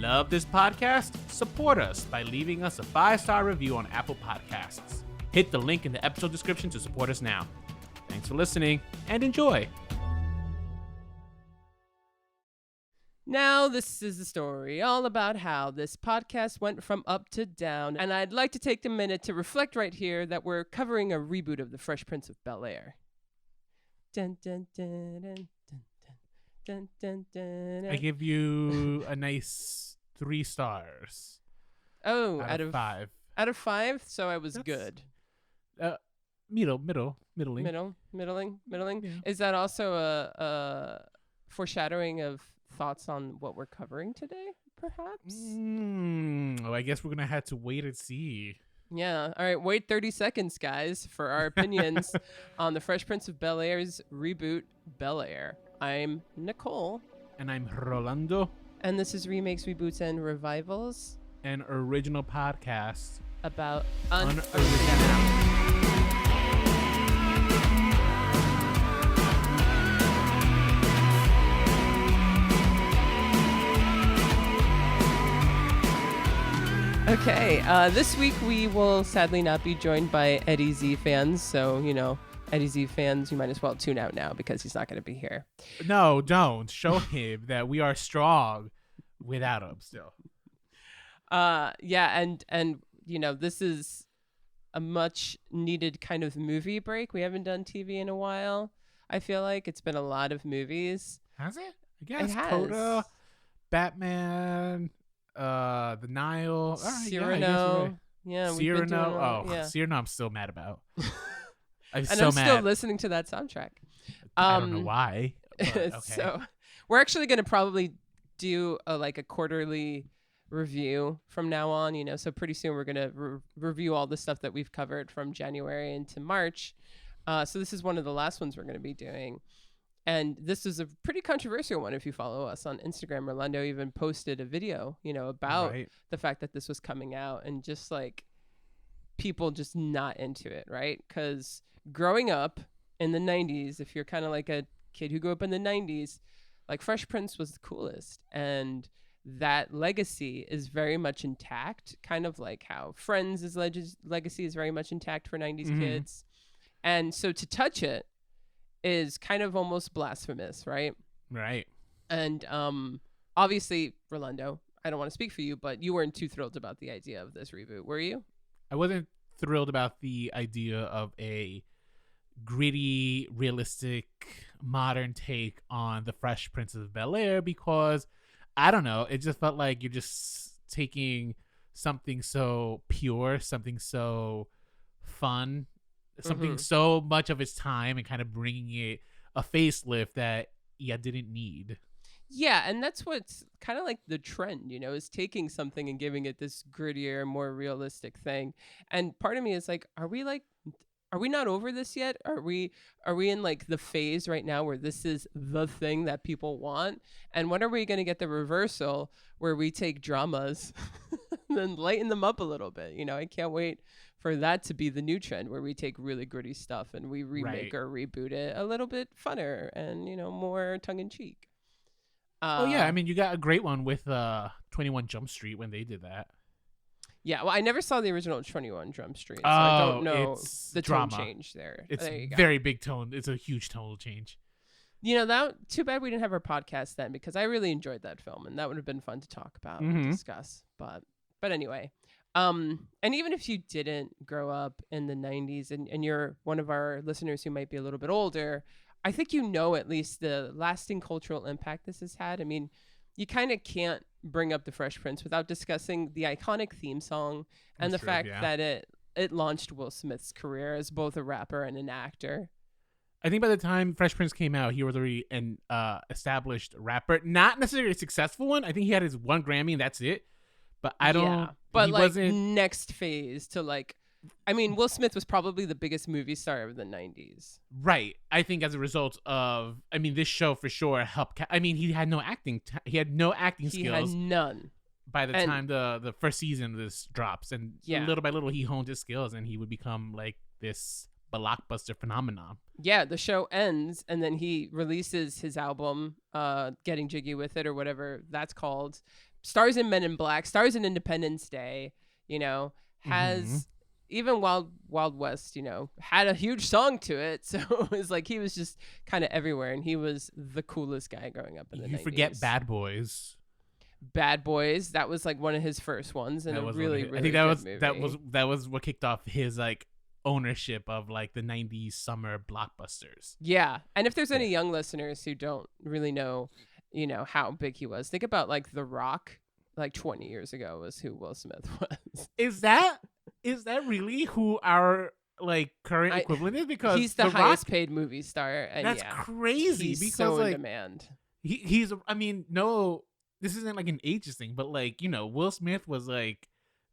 Love this podcast? Support us by leaving us a 5-star review on Apple Podcasts. Hit the link in the episode description to support us now. Thanks for listening and enjoy. Now, this is the story all about how this podcast went from up to down, and I'd like to take a minute to reflect right here that we're covering a reboot of the Fresh Prince of Bel-Air. Dun, dun, dun, dun, dun, dun, dun, dun. I give you a nice 3 stars. Oh, out of 5. Out of 5, so I was That's good. Middling. Middling. Yeah. Is that also a foreshadowing of thoughts on what we're covering today, perhaps? I guess we're going to have to wait and see. Yeah. All right. Wait 30 seconds, guys, for our opinions on the Fresh Prince of Bel-Air's reboot, Bel-Air. I'm Nicole. And I'm Rolando. And this is Remakes, Reboots, and Revivals. An original podcast about unoriginality. Okay, this week we will sadly not be joined by Eddie Z fans, so, Eddie Z fans, you might as well tune out now because he's not going to be here. No, don't. Show him that we are strong without him still. Yeah, and this is a much needed kind of movie break. We haven't done TV in a while. I feel like it's been a lot of movies. Has it? I guess. It has. Coda, Batman, the Nile, Cyrano. Yeah, Cyrano. Cyrano I'm still mad about. I'm still listening to that soundtrack. I don't know why. But okay. So we're actually going to probably do a quarterly review from now on, so pretty soon we're going to review all the stuff that we've covered from January into March. So this is one of the last ones we're going to be doing. And this is a pretty controversial one. If you follow us on Instagram, Rolando even posted a video, about the fact that this was coming out and just people just not into it, right? Because growing up in the 90s, if you're kind of like a kid who grew up in the 90s, Fresh Prince was the coolest. And that legacy is very much intact, kind of like how Friends' legacy is very much intact for 90s kids. And so to touch it is kind of almost blasphemous, right? Right. And obviously, Rolando, I don't want to speak for you, but you weren't too thrilled about the idea of this reboot, were you? I wasn't thrilled about the idea of a gritty, realistic, modern take on the Fresh Prince of Bel-Air because, I don't know, it just felt like you're just taking something so pure, something so fun, something so much of its time and kind of bringing it a facelift that didn't need. Yeah, and that's what's kind of like the trend, is taking something and giving it this grittier, more realistic thing. And part of me is are we not over this yet? Are we in the phase right now where this is the thing that people want? And when are we going to get the reversal where we take dramas and then lighten them up a little bit? I can't wait for that to be the new trend where we take really gritty stuff and we remake or reboot it a little bit funner and, more tongue in cheek. You got a great one with 21 Jump Street when they did that. Yeah, well, I never saw the original 21 Jump Street, so I don't know the tone change there. It's there you go. Very big tone. It's a huge tonal change. That too bad we didn't have our podcast then because I really enjoyed that film and that would have been fun to talk about and discuss. But anyway, and even if you didn't grow up in the 90s and you're one of our listeners who might be a little bit older, I think at least the lasting cultural impact this has had. I mean, you kind of can't bring up the Fresh Prince without discussing the iconic theme song and fact that it launched Will Smith's career as both a rapper and an actor. I think by the time Fresh Prince came out, he was already an established rapper. Not necessarily a successful one. I think he had his 1 Grammy and that's it. But I don't... Yeah, but next phase to Will Smith was probably the biggest movie star of the 90s. Right. I think as a result of, this show for sure helped. He had no acting. He had no acting skills. He had none. By the time the first season of this drops. And little by little, he honed his skills and he would become this blockbuster phenomenon. Yeah, the show ends and then he releases his album, Getting Jiggy With It or whatever that's called. stars in Men in Black, stars in Independence Day, you know, has even Wild West, you know, had a huge song to it. So it was like he was just kind of everywhere, and he was the coolest guy growing up in the 90s. You forget Bad Boys. Bad Boys, that was like one of his first ones, and really I think that was movie. that was what kicked off his like ownership of like the 90s summer blockbusters. Yeah. And if there's any young listeners who don't really know, you know, how big he was, think about like The Rock, like 20 years ago was who Will Smith was. Is that really who our like current equivalent is? Because he's the highest paid movie star, and that's crazy. He's because so like in demand. he's I mean, no, this isn't like an ageist thing, but like, you know, Will Smith was like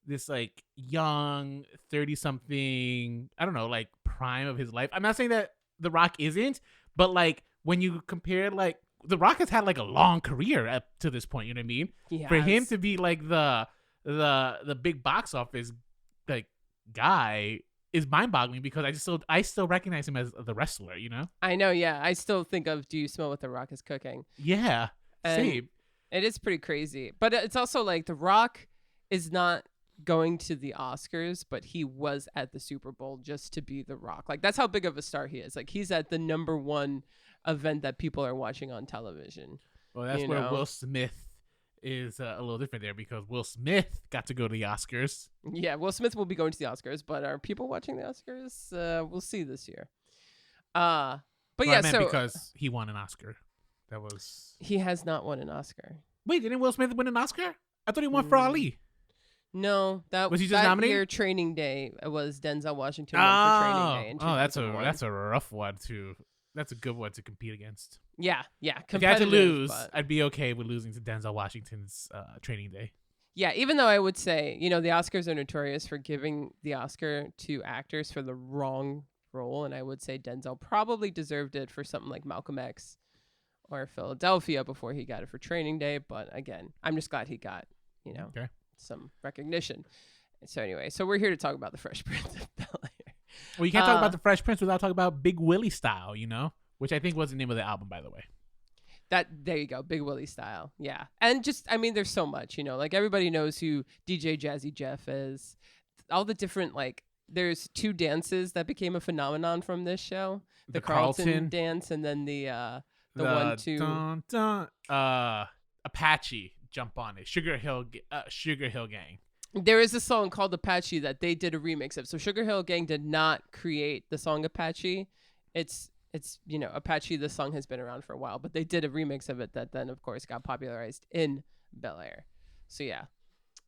this like young 30 something, I don't know, like prime of his life. I'm not saying that The Rock isn't, but like when you compare, like The Rock has had like a long career up to this point, you know what I mean? For him to be like the big box office like guy is mind-boggling, because I still recognize him as the wrestler, you know? I know, yeah. I still think of Do You Smell What The Rock Is Cooking? Yeah, same. It is pretty crazy. But it's also like The Rock is not going to the Oscars, but he was at the Super Bowl just to be The Rock. Like, that's how big of a star he is. Like, he's at the #1 event that people are watching on television. Well, that's where Will Smith is a little different there, because Will Smith got to go to the Oscars. Yeah, Will Smith will be going to the Oscars, but are people watching the Oscars? We'll see this year. But well, yeah, I meant because he won an Oscar. He has not won an Oscar. Wait, didn't Will Smith win an Oscar? I thought he won for Ali. No, was he just nominated? Year Training Day was Denzel Washington won for Training Day. That's a rough one too. That's a good one to compete against. Yeah. If I had to lose, I'd be okay with losing to Denzel Washington's Training Day. Yeah, even though I would say, you know, the Oscars are notorious for giving the Oscar to actors for the wrong role, and I would say Denzel probably deserved it for something like Malcolm X or Philadelphia before he got it for Training Day. But again, I'm just glad he got, you know, some recognition. So anyway, so we're here to talk about the Fresh Prince of Bel-Air. Well, you can't talk about the Fresh Prince without talking about Big Willie Style, you know, which I think was the name of the album, by the way. There you go, Big Willie Style. Yeah. And just, I mean, there's so much, you know, like everybody knows who DJ Jazzy Jeff is. All the different, like, there's 2 dances that became a phenomenon from this show. The Carlton dance, and then the 1-2. Dun, dun, Apache, Jump on It. Sugar Hill Gang. There is a song called Apache that they did a remix of. So Sugar Hill Gang did not create the song Apache. It's you know, Apache, the song has been around for a while, but they did a remix of it that then, of course, got popularized in Bel-Air. So yeah,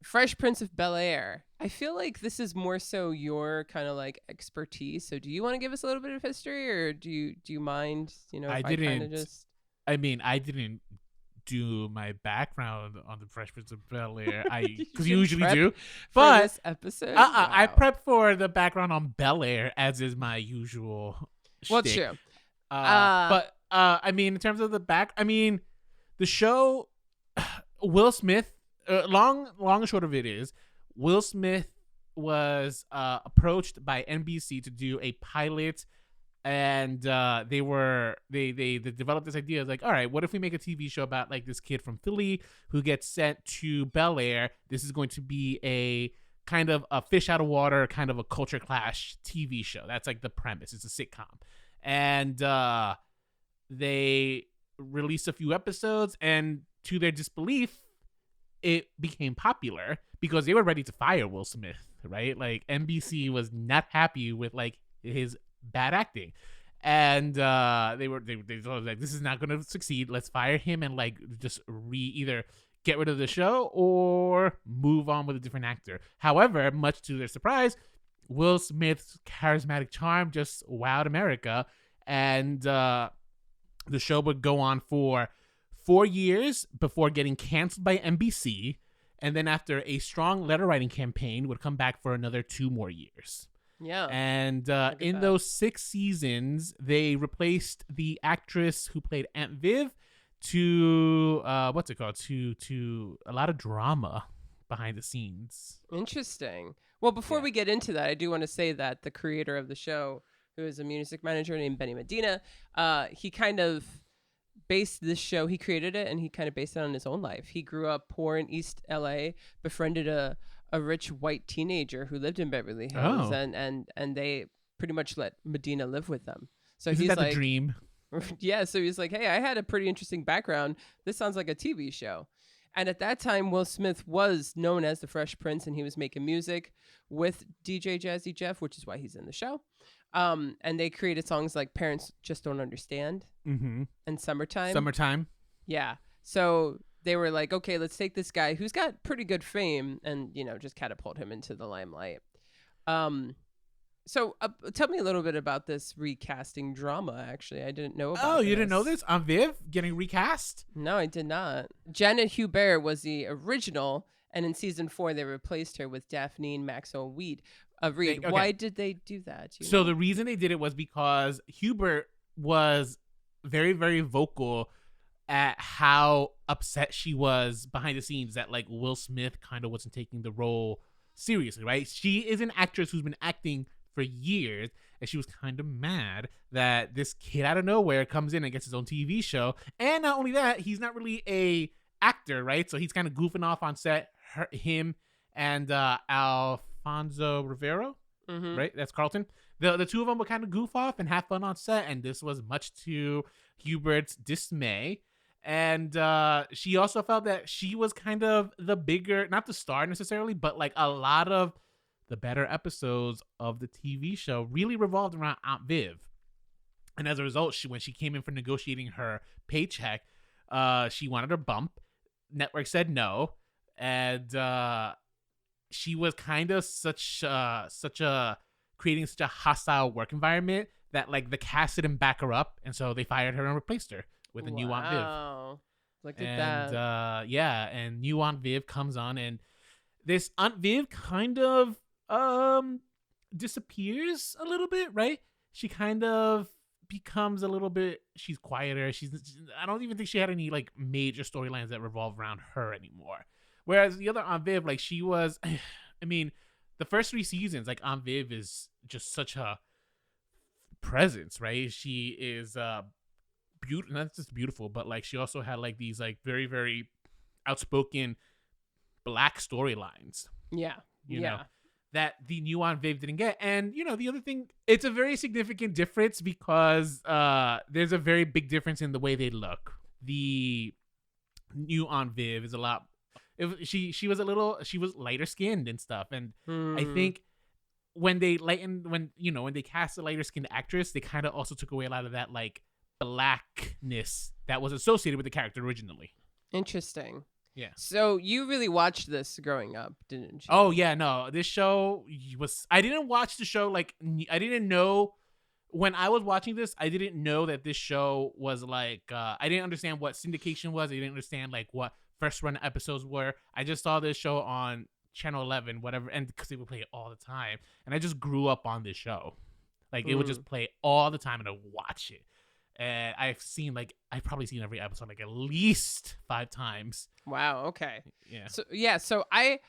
Fresh Prince of Bel-Air. I feel like this is more so your kind of like expertise. So do you want to give us a little bit of history, or do you mind, you know, I didn't do my background on the Fresh Prince of Bel-Air. Because you usually do. But for this episode, I prep for the background on Bel-Air, as is my usual well, shtick. true. But I mean, in terms of the show, Will Smith, long and short of it is, Will Smith was approached by NBC to do a pilot, and they developed this idea. It's like, all right, what if we make a TV show about like this kid from Philly who gets sent to Bel-Air? This is going to be a kind of a fish out of water, kind of a culture clash TV show. That's like the premise. It's a sitcom. And they released a few episodes, and to their disbelief, it became popular because they were ready to fire Will Smith, right? Like, NBC was not happy with like his bad acting, and they thought like, this is not going to succeed. Let's fire him and like just either get rid of the show or move on with a different actor. However, much to their surprise, Will Smith's charismatic charm just wowed America, and the show would go on for 4 years before getting canceled by NBC, and then after a strong letter writing campaign would come back for another 2 more years. Yeah. And in those 6 seasons, they replaced the actress who played Aunt Viv to to a lot of drama behind the scenes. Interesting. Well, before we get into that, I do want to say that the creator of the show, who is a music manager named Benny Medina, he kind of based this show, he created it and he kind of based it on his own life. He grew up poor in East LA, befriended a rich white teenager who lived in Beverly Hills, Oh. and they pretty much let Medina live with them. So Isn't he's that like, the dream? yeah, so he's like, hey, I had a pretty interesting background. This sounds like a TV show. And at that time, Will Smith was known as the Fresh Prince, and he was making music with DJ Jazzy Jeff, which is why he's in the show. And they created songs like Parents Just Don't Understand Mm-hmm. and Summertime. Summertime. Yeah. So they were like, okay, let's take this guy who's got pretty good fame and, just catapult him into the limelight. So tell me a little bit about this recasting drama, actually. I didn't know about Oh, you didn't know this? Aunt Viv getting recast? No, I did not. Janet Hubert was the original, and in season 4, they replaced her with Daphne Maxwell Reid. Okay. Why did they do that? So the reason they did it was because Hubert was very, very vocal at how upset she was behind the scenes that like Will Smith kind of wasn't taking the role seriously, right? She is an actress who's been acting for years, and she was kind of mad that this kid out of nowhere comes in and gets his own TV show. And not only that, he's not really a actor, right? So he's kind of goofing off on set. Him and Alfonso Rivero, right? That's Carlton. The two of them would kind of goof off and have fun on set, and this was much to Hubert's dismay. And she also felt that she was kind of the bigger, not the star necessarily, but like a lot of the better episodes of the TV show really revolved around Aunt Viv. And as a result, when she came in for negotiating her paycheck, she wanted a bump. Network said no. And she was kind of creating such a hostile work environment that like the cast didn't back her up. And so they fired her and replaced her with a new Aunt Viv. Look at that. And new Aunt Viv comes on, and this Aunt Viv kind of disappears a little bit, right? She kind of becomes a little bit, she's quieter. I don't even think she had any like major storylines that revolve around her anymore. Whereas the other Aunt Viv, like she was, I mean, the first 3 seasons, like Aunt Viv is just such a presence, right? She is beautiful, not just beautiful, but like she also had like these like very, very outspoken black storylines. Yeah. You know, that the new Aunt Viv didn't get. And, the other thing, it's a very significant difference because there's a very big difference in the way they look. The new Aunt Viv is a lot, she was lighter skinned and stuff. And I think when they cast a lighter skinned actress, they kind of also took away a lot of that like blackness that was associated with the character originally. Interesting. Yeah. So you really watched this growing up, didn't you? Oh yeah, no. This show I didn't watch the show like I didn't know when I was watching this. I didn't know that this show was like I didn't understand what syndication was. I didn't understand like what first run episodes were. I just saw this show on Channel 11, whatever, and because they would play it all the time, and I just grew up on this show. Like it would just play all the time, and I would watch it. And I've probably seen every episode like at least 5 times. Wow. Okay. Yeah. So I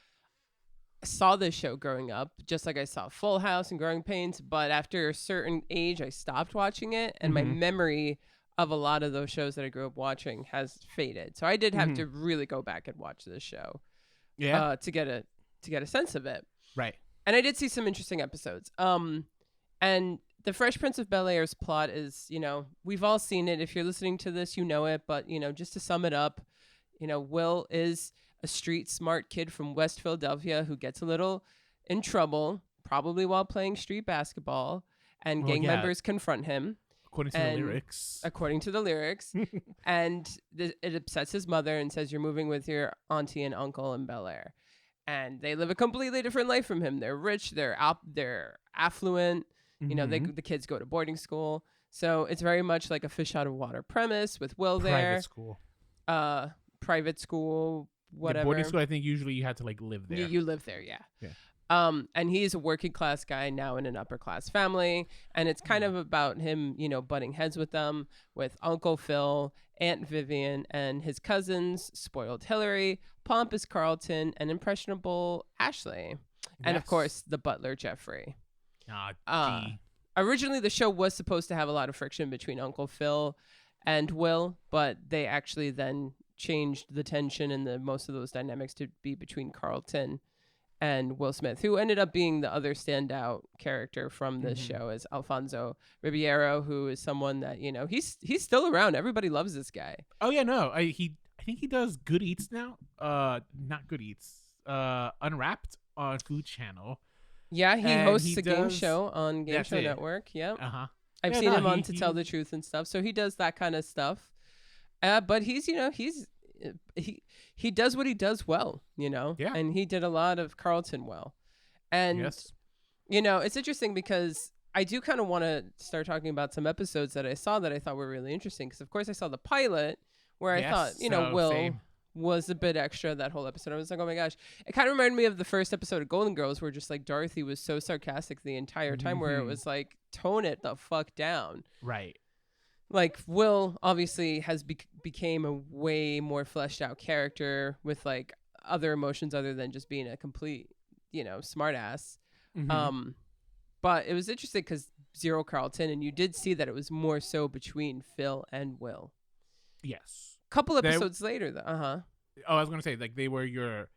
saw this show growing up, just like I saw Full House and Growing Pains. But after a certain age, I stopped watching it, and my memory of a lot of those shows that I grew up watching has faded. So I did have to really go back and watch this show, to get a sense of it. Right. And I did see some interesting episodes. And the Fresh Prince of Bel-Air's plot is, we've all seen it. If you're listening to this, you know it. But, just to sum it up, Will is a street smart kid from West Philadelphia who gets a little in trouble, probably while playing street basketball, and gang members confront him. According to the lyrics. And it upsets his mother and says, you're moving with your auntie and uncle in Bel-Air. And they live a completely different life from him. They're rich. They're affluent. The kids go to boarding school. So it's very much like a fish out of water premise with Will there. Private school, whatever. Yeah, boarding school, I think usually you had to like live there. You live there, yeah. And he's a working class guy now in an upper class family. And it's kind of about him, butting heads with them, with Uncle Phil, Aunt Vivian, and his cousins, spoiled Hillary, pompous Carlton, and impressionable Ashley. And of course, the butler, Jeffrey. Originally, the show was supposed to have a lot of friction between Uncle Phil and Will, but they actually then changed the tension and the most of those dynamics to be between Carlton and Will Smith, who ended up being the other standout character from this show, as Alfonso Ribeiro, who is someone that, you know, he's still around. Everybody loves this guy. Oh yeah, no, I think he does Good Eats now. Not Good Eats. Unwrapped on Food Channel. Yeah, he And hosts he a game does- show on Game That's Show it. Network. Yep. I've Yeah, seen no, him on he- To Tell the Truth and stuff. So he does that kind of stuff. But he's, you know, he does what he does well, you know. Yeah. And he did a lot of Carlton well. And Yes. you know, it's interesting because I do kind of want to start talking about some episodes that I saw that I thought were really interesting. Because of course I saw the pilot where I Yes, thought, you know, so Will same. was a bit extra that whole episode. I was like, oh my gosh. It kind of reminded me of the first episode of Golden Girls where just like Dorothy was so sarcastic the entire time where it Mhm. was like, tone it the fuck down. Right. Like Will obviously has became a way more fleshed out character with like other emotions other than just being a complete, you know, smartass. Mhm. But it was interesting because Zero Carlton, and you did see that it was more so between Phil and Will. Yes. Couple There- episodes later, though. Oh, I was gonna say like they were your.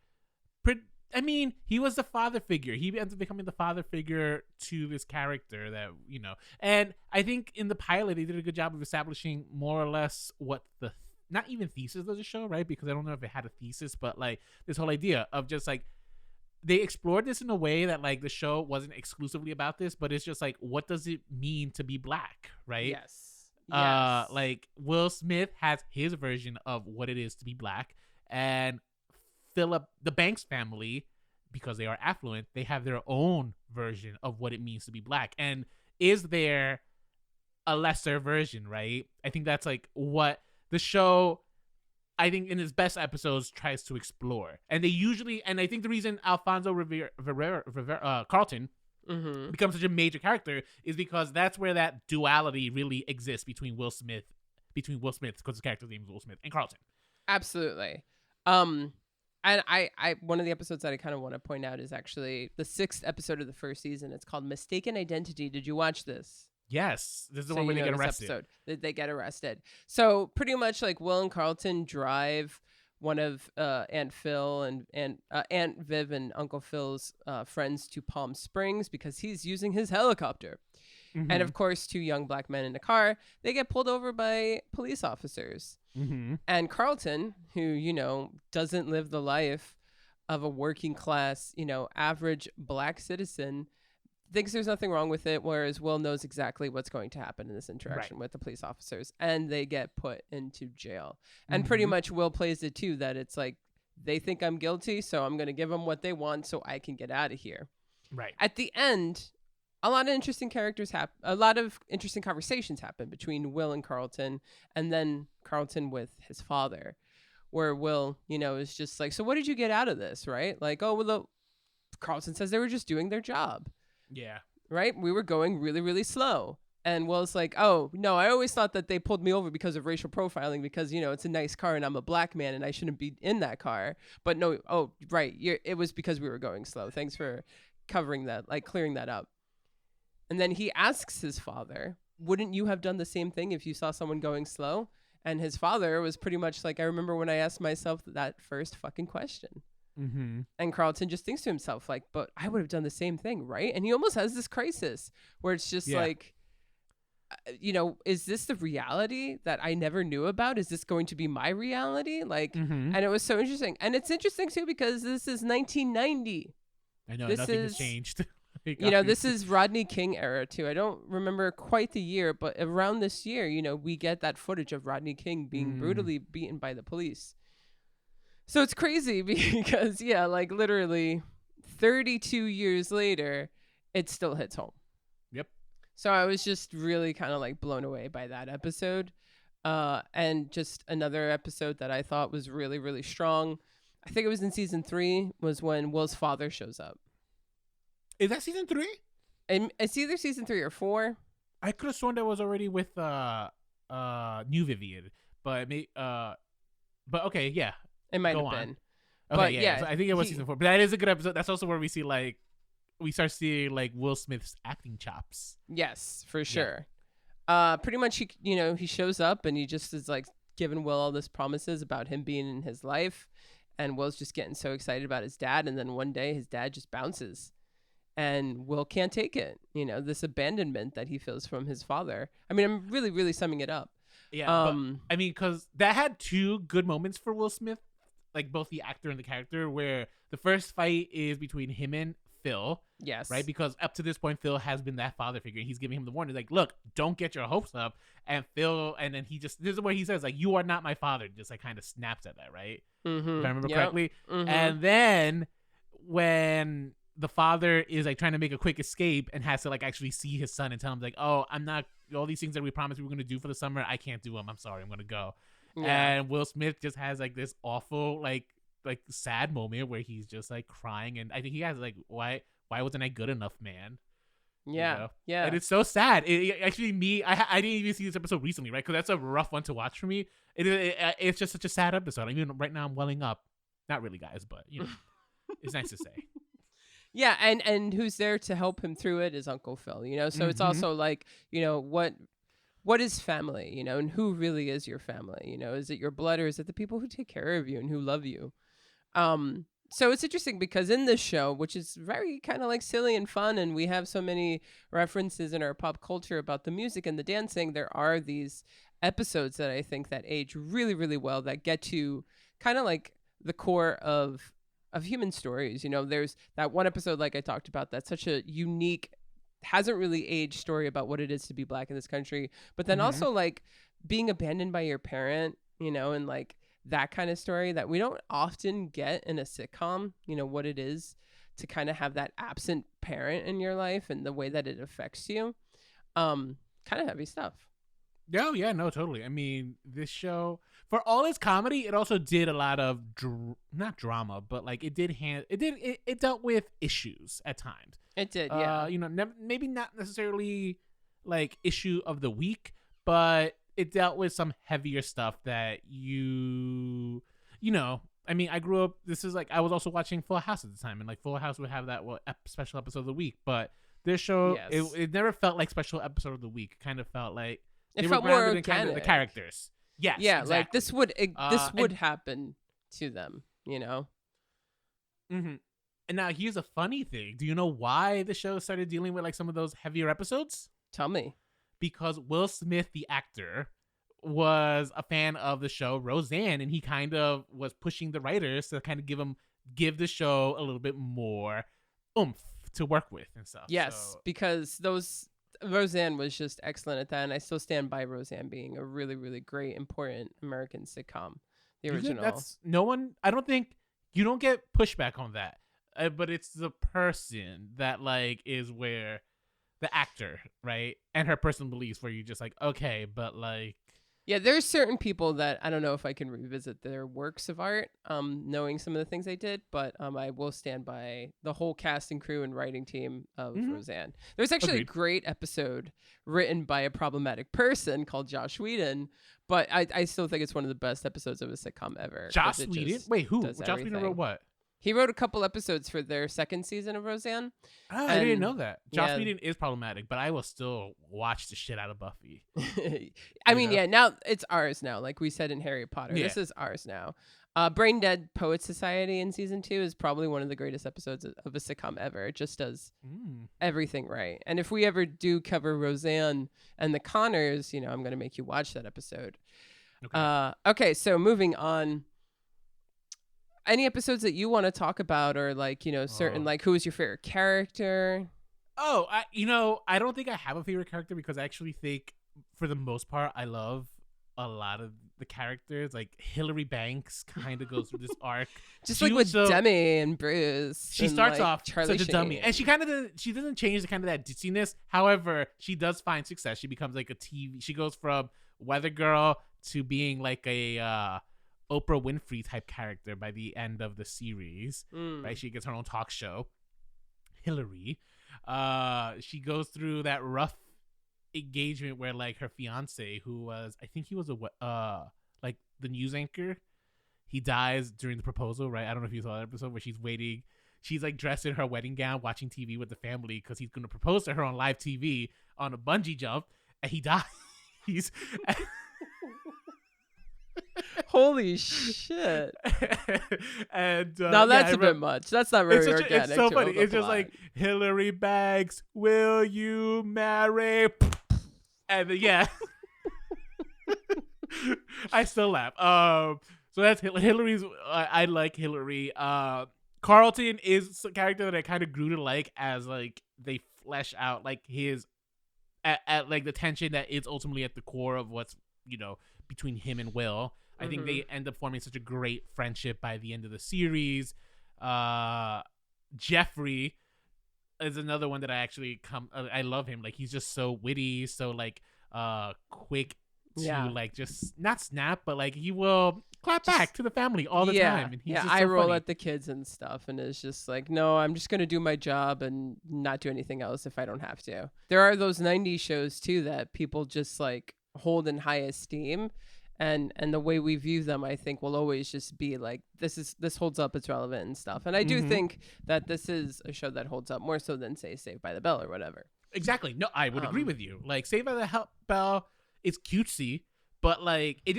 I mean, he was the father figure. He ends up becoming the father figure to this character that, you know. And I think in the pilot they did a good job of establishing more or less what the not even thesis of the show, right? Because I don't know if it had a thesis, but like this whole idea of just like they explored this in a way that like the show wasn't exclusively about this, but it's just like what does it mean to be black, right? Yes. Like Will Smith has his version of what it is to be black, and Philip, the Banks family, because they are affluent, they have their own version of what it means to be black. And is there a lesser version, right? I think that's like what the show, I think in its best episodes, tries to explore. And they usually, and I think the reason Alfonso Carlton Mm-hmm. becomes such a major character is because that's where that duality really exists between Will Smith, because his character's name is Will Smith, and Carlton. Absolutely. And I one of the episodes that I kind of want to point out is actually the 6th episode of the first season. It's called Mistaken Identity. Did you watch this? Yes, this is the So one where you they know get this arrested. episode, that they get arrested. So pretty much like Will and Carlton drive one of Aunt Phil and Aunt Viv and Uncle Phil's friends to Palm Springs because he's using his helicopter. Mhm. And of course, 2 young black men in a car, they get pulled over by police officers. Mhm. And Carlton, who, you know, doesn't live the life of a working class, you know, average black citizen, thinks there's nothing wrong with it, whereas Will knows exactly what's going to happen in this interaction with the police officers, and they get put into jail. And pretty Mhm. much Will plays it too, that it's like, they think I'm guilty, so I'm going to give them what they want so I can get out of here. Right. At the end, a lot of interesting characters happen. A lot of interesting conversations happen between Will and Carlton, and then Carlton with his father, where Will, you know, is just like, so what did you get out of this, right? Like, oh, well, Carlton says they were just doing their job, Yeah. right? We were going really, really slow. And Will's like, oh, no, I always thought that they pulled me over because of racial profiling because, you know, it's a nice car and I'm a black man and I shouldn't be in that car. But no, oh, right. It was because we were going slow. Thanks for covering that, like clearing that up. And then he asks his father, wouldn't you have done the same thing if you saw someone going slow? And his father was pretty much like, I remember when I asked myself that first fucking question. Mm-hmm. And Carlton just thinks to himself, like, but I would have done the same thing, right? And he almost has this crisis where it's just like, you know, is this the reality that I never knew about? Is this going to be my reality? Like, Mm-hmm. and it was so interesting. And it's interesting too because this is 1990. I know this nothing has is- changed. You know, this is Rodney King era too. I don't remember quite the year, but around this year, you know, we get that footage of Rodney King being brutally beaten by the police. So it's crazy because, yeah, like literally 32 years later, it still hits home. Yep. So I was just really kind of like blown away by that episode. And just another episode that I thought was really, really strong. I think it was in season 3 was when Will's father shows up. Is that season 3? And it's either season 3 or 4. I could have sworn that was already with New Vivian, but but okay, yeah. It might Go have on. been. Okay, But yeah. yeah, So I think it was he- season 4, but that is a good episode. That's also where we see we start seeing like Will Smith's acting chops. Yes, for sure. Pretty much he shows up and he just is like giving Will all this promises about him being in his life, and Will's just getting so excited about his dad, and then one day his dad just bounces. And Will can't take it, this abandonment that he feels from his father. I mean, I'm really, really summing it up. Yeah, but, I mean, because that had two good moments for Will Smith, like both the actor and the character, where the first fight is between him and Phil. Yes. Right? Because up to this point, Phil has been that father figure. He's giving him the warning, like, look, don't get your hopes up. And Phil, and then this is where he says, like, you are not my father. Just like kind of snaps at that, right? Mm-hmm. If I remember correctly. Mm-hmm. And then when the father is like trying to make a quick escape and has to like actually see his son and tell him like, oh, I'm not, all these things that we promised we were going to do for the summer, I can't do them. I'm sorry, I'm going to go. Yeah. And Will Smith just has like this awful, like sad moment where he's just like crying. And I think he has like, why wasn't I good enough, man? Yeah. Yeah. And it's so sad. Actually, I didn't even see this episode recently, right? Because that's a rough one to watch for me. It's just such a sad episode. I mean, right now I'm welling up. Not really, guys, but it's nice to say. Yeah, and who's there to help him through it is Uncle Phil, So it's also like, what is family, and who really is your family? Is it your blood, or is it the people who take care of you and who love you? So it's interesting because in this show, which is very kind of like silly and fun, and we have so many references in our pop culture about the music and the dancing, there are these episodes that I think that age really, really well, that get to kind of like the core of human stories. There's that one episode, like I talked about, that's such a unique, hasn't really aged story about what it is to be Black in this country, but then also like being abandoned by your parent, and like that kind of story that we don't often get in a sitcom, what it is to kind of have that absent parent in your life and the way that it affects you. Kind of heavy stuff. Oh, yeah, no, totally. I mean, this show, for all its comedy, it also did a lot of not drama, but like it dealt with issues at times. It did, yeah. Maybe not necessarily like issue of the week, but it dealt with some heavier stuff that I mean, I grew up. This is like I was also watching Full House at the time, and like Full House would have that special episode of the week, but this show, yes, it never felt like special episode of the week. It kind of felt like it felt more organic. Kind of the characters. Yes. Yeah, exactly. like this would happen to them, Mm-hmm. And now here's a funny thing. Do you know why the show started dealing with like some of those heavier episodes? Tell me. Because Will Smith, the actor, was a fan of the show Roseanne, and he kind of was pushing the writers to kind of give the show a little bit more oomph to work with and stuff. Yes, because Roseanne was just excellent at that, and I still stand by Roseanne being a really, really great, important American sitcom. The original. I don't think you don't get pushback on that, but it's the person that like is where the actor, right, and her personal beliefs, where you're just like, okay, but like. Yeah, there's certain people that I don't know if I can revisit their works of art, knowing some of the things they did, but I will stand by the whole cast and crew and writing team of Roseanne. There's actually a great episode written by a problematic person called Joss Whedon, but I still think it's one of the best episodes of a sitcom ever. Joss Whedon? Wait, who? Joss Whedon wrote what? He wrote a couple episodes for their second season of Roseanne. Oh, I didn't know that. Joss Whedon is problematic, but I will still watch the shit out of Buffy. I mean, yeah, now it's ours now. Like we said in Harry Potter, this is ours now. Brain Dead Poet Society in season 2 is probably one of the greatest episodes of a sitcom ever. It just does everything right. And if we ever do cover Roseanne and the Connors, I'm going to make you watch that episode. Okay, so moving on. Any episodes that you want to talk about, or like, certain, like, who is your favorite character? Oh, I don't think I have a favorite character, because I actually think for the most part, I love a lot of the characters. Like Hillary Banks kind of goes through this arc. Just like with Demi and Bruce. She starts off Charlie such a dummy, and she doesn't change the kind of that ditziness. However, she does find success. She becomes like she goes from weather girl to being like a, Oprah Winfrey type character by the end of the series, right? She gets her own talk show. Hillary, she goes through that rough engagement where like her fiance, who was, I think he was like the news anchor, he dies during the proposal, right? I don't know if you saw that episode where she's waiting. She's like dressed in her wedding gown, watching TV with the family because he's going to propose to her on live TV on a bungee jump. and he dies. Holy shit. And now that's a bit much. That's not very organic. It's so funny. the It's just plot. like, Hillary Banks, will you marry? And then, yeah. I still laugh. So that's Hillary's. I like Hillary. Carlton is a character that I kind of grew to like as like they flesh out like his at like the tension that is ultimately at the core of what's between him and Will. I think they end up forming such a great friendship by the end of the series. Jeffrey is another one that I actually I love him. Like, he's just so witty, so like quick to like just not snap, but like he will clap back to the family all the time. And he's just I so roll funny. at the kids and stuff, and it's just like, no, I'm just gonna do my job and not do anything else if I don't have to. There are those 90s shows too that people just like hold in high esteem, and the way we view them, I think, will always just be like, this holds up, it's relevant and stuff. And I do think that this is a show that holds up more so than, say, Saved by the Bell or whatever. Exactly. No, I would agree with you. Like, Saved by the Bell is cutesy, but like it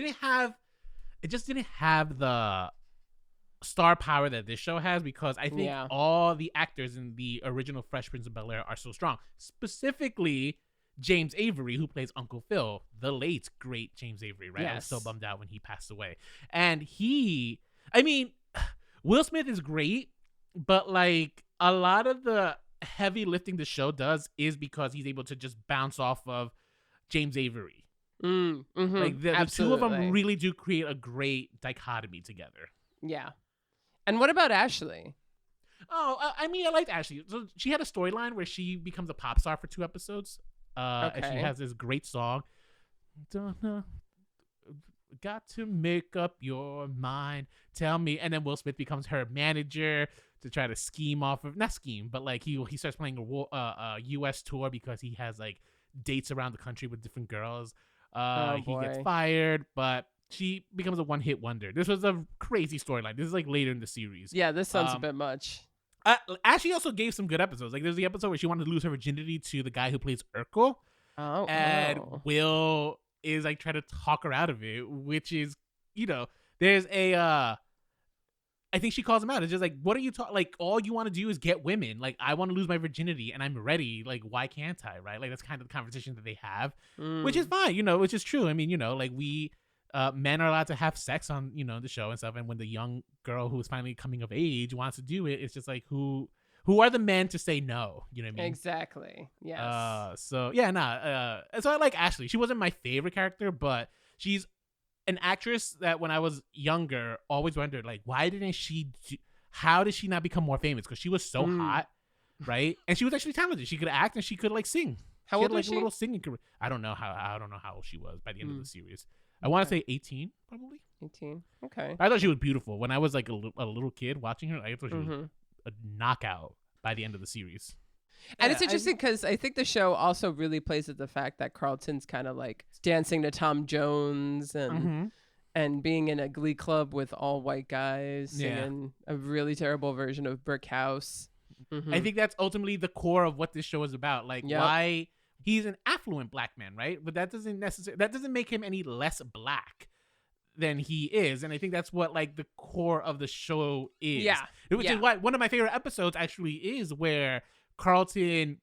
just didn't have the star power that this show has, because I think all the actors in the original Fresh Prince of Bel-Air are so strong. Specifically, James Avery, who plays Uncle Phil, the late great James Avery, right? Yes. I was so bummed out when he passed away. And Will Smith is great, but like a lot of the heavy lifting the show does is because he's able to just bounce off of James Avery. Like the two of them really do create a great dichotomy together. Yeah. And what about Ashley? Oh, I liked Ashley. So she had a storyline where she becomes a pop star for 2 episodes. And she has this great song. Don't know. Got to make up your mind. Tell me. And then Will Smith becomes her manager to try to scheme off of, not scheme, but like he starts playing a U.S. tour because he has like dates around the country with different girls. He gets fired, but she becomes a one-hit wonder. This was a crazy storyline. This is like later in the series. Yeah, this sounds a bit much. Ashley also gave some good episodes. Like, there's the episode where she wanted to lose her virginity to the guy who plays Urkel. And Will is like trying to talk her out of it, which is, there's a I think she calls him out. It's just like, what are you talking? Like, all you want to do is get women. Like, I want to lose my virginity and I'm ready. Like, why can't I? Right? Like, that's kind of the conversation that they have, which is fine, which is true. I mean, like we, men are allowed to have sex on, the show and stuff. And when the young girl who is finally coming of age wants to do it, it's just like, who are the men to say no? You know what I mean? Exactly. Yes. So I like Ashley. She wasn't my favorite character, but she's an actress that when I was younger always wondered, like, why didn't she how did she not become more famous? Because she was so hot, right? And she was actually talented. She could act and she could like sing. How old was she? A little singing career. I don't know how old she was by the end of the series. I want to say 18, probably. 18. Okay. I thought she was beautiful when I was like a little kid watching her. I thought she was a knockout by the end of the series. And it's interesting because I think the show also really plays at the fact that Carlton's kind of like dancing to Tom Jones and being in a glee club with all white guys singing a really terrible version of Brick House. I think that's ultimately the core of what this show is about. Like, why he's an affluent black man, right? But that doesn't make him any less black than he is. And I think that's what like the core of the show is. Yeah. Which is why one of my favorite episodes actually is where Carlton,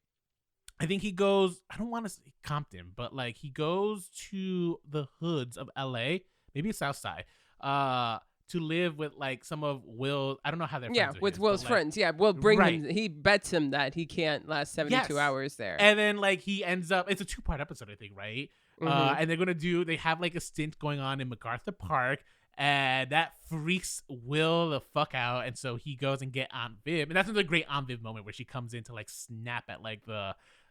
I think he goes, I don't want to say Compton, but like he goes to the hoods of LA, maybe South Side, to live with like some of Will. I don't know how they're friends with Will's friends. Yeah, Will bring him. He bets him that he can't last 72 hours there. And then like he ends up, it's a 2-part episode, I think, right? And they have like a stint going on in MacArthur Park. And that freaks Will the fuck out, and so he goes and get Aunt Viv, and that's another great Aunt Viv moment where she comes in to like snap at like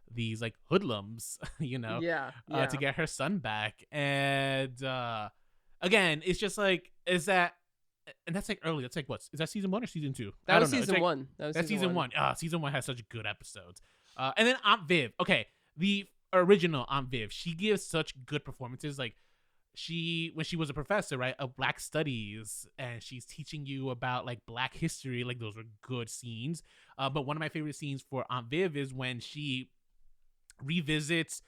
these like hoodlums, to get her son back. And again, it's just like, is that, and that's like early. That's like what is that, season 1 or season 2? That was season 1. That's season 1. Season 1 has such good episodes. And then Aunt Viv. Okay, the original Aunt Viv. She gives such good performances. Like, when she was a professor, right, of Black Studies, and she's teaching you about like Black history, like those were good scenes. But one of my favorite scenes for Aunt Viv is when she revisits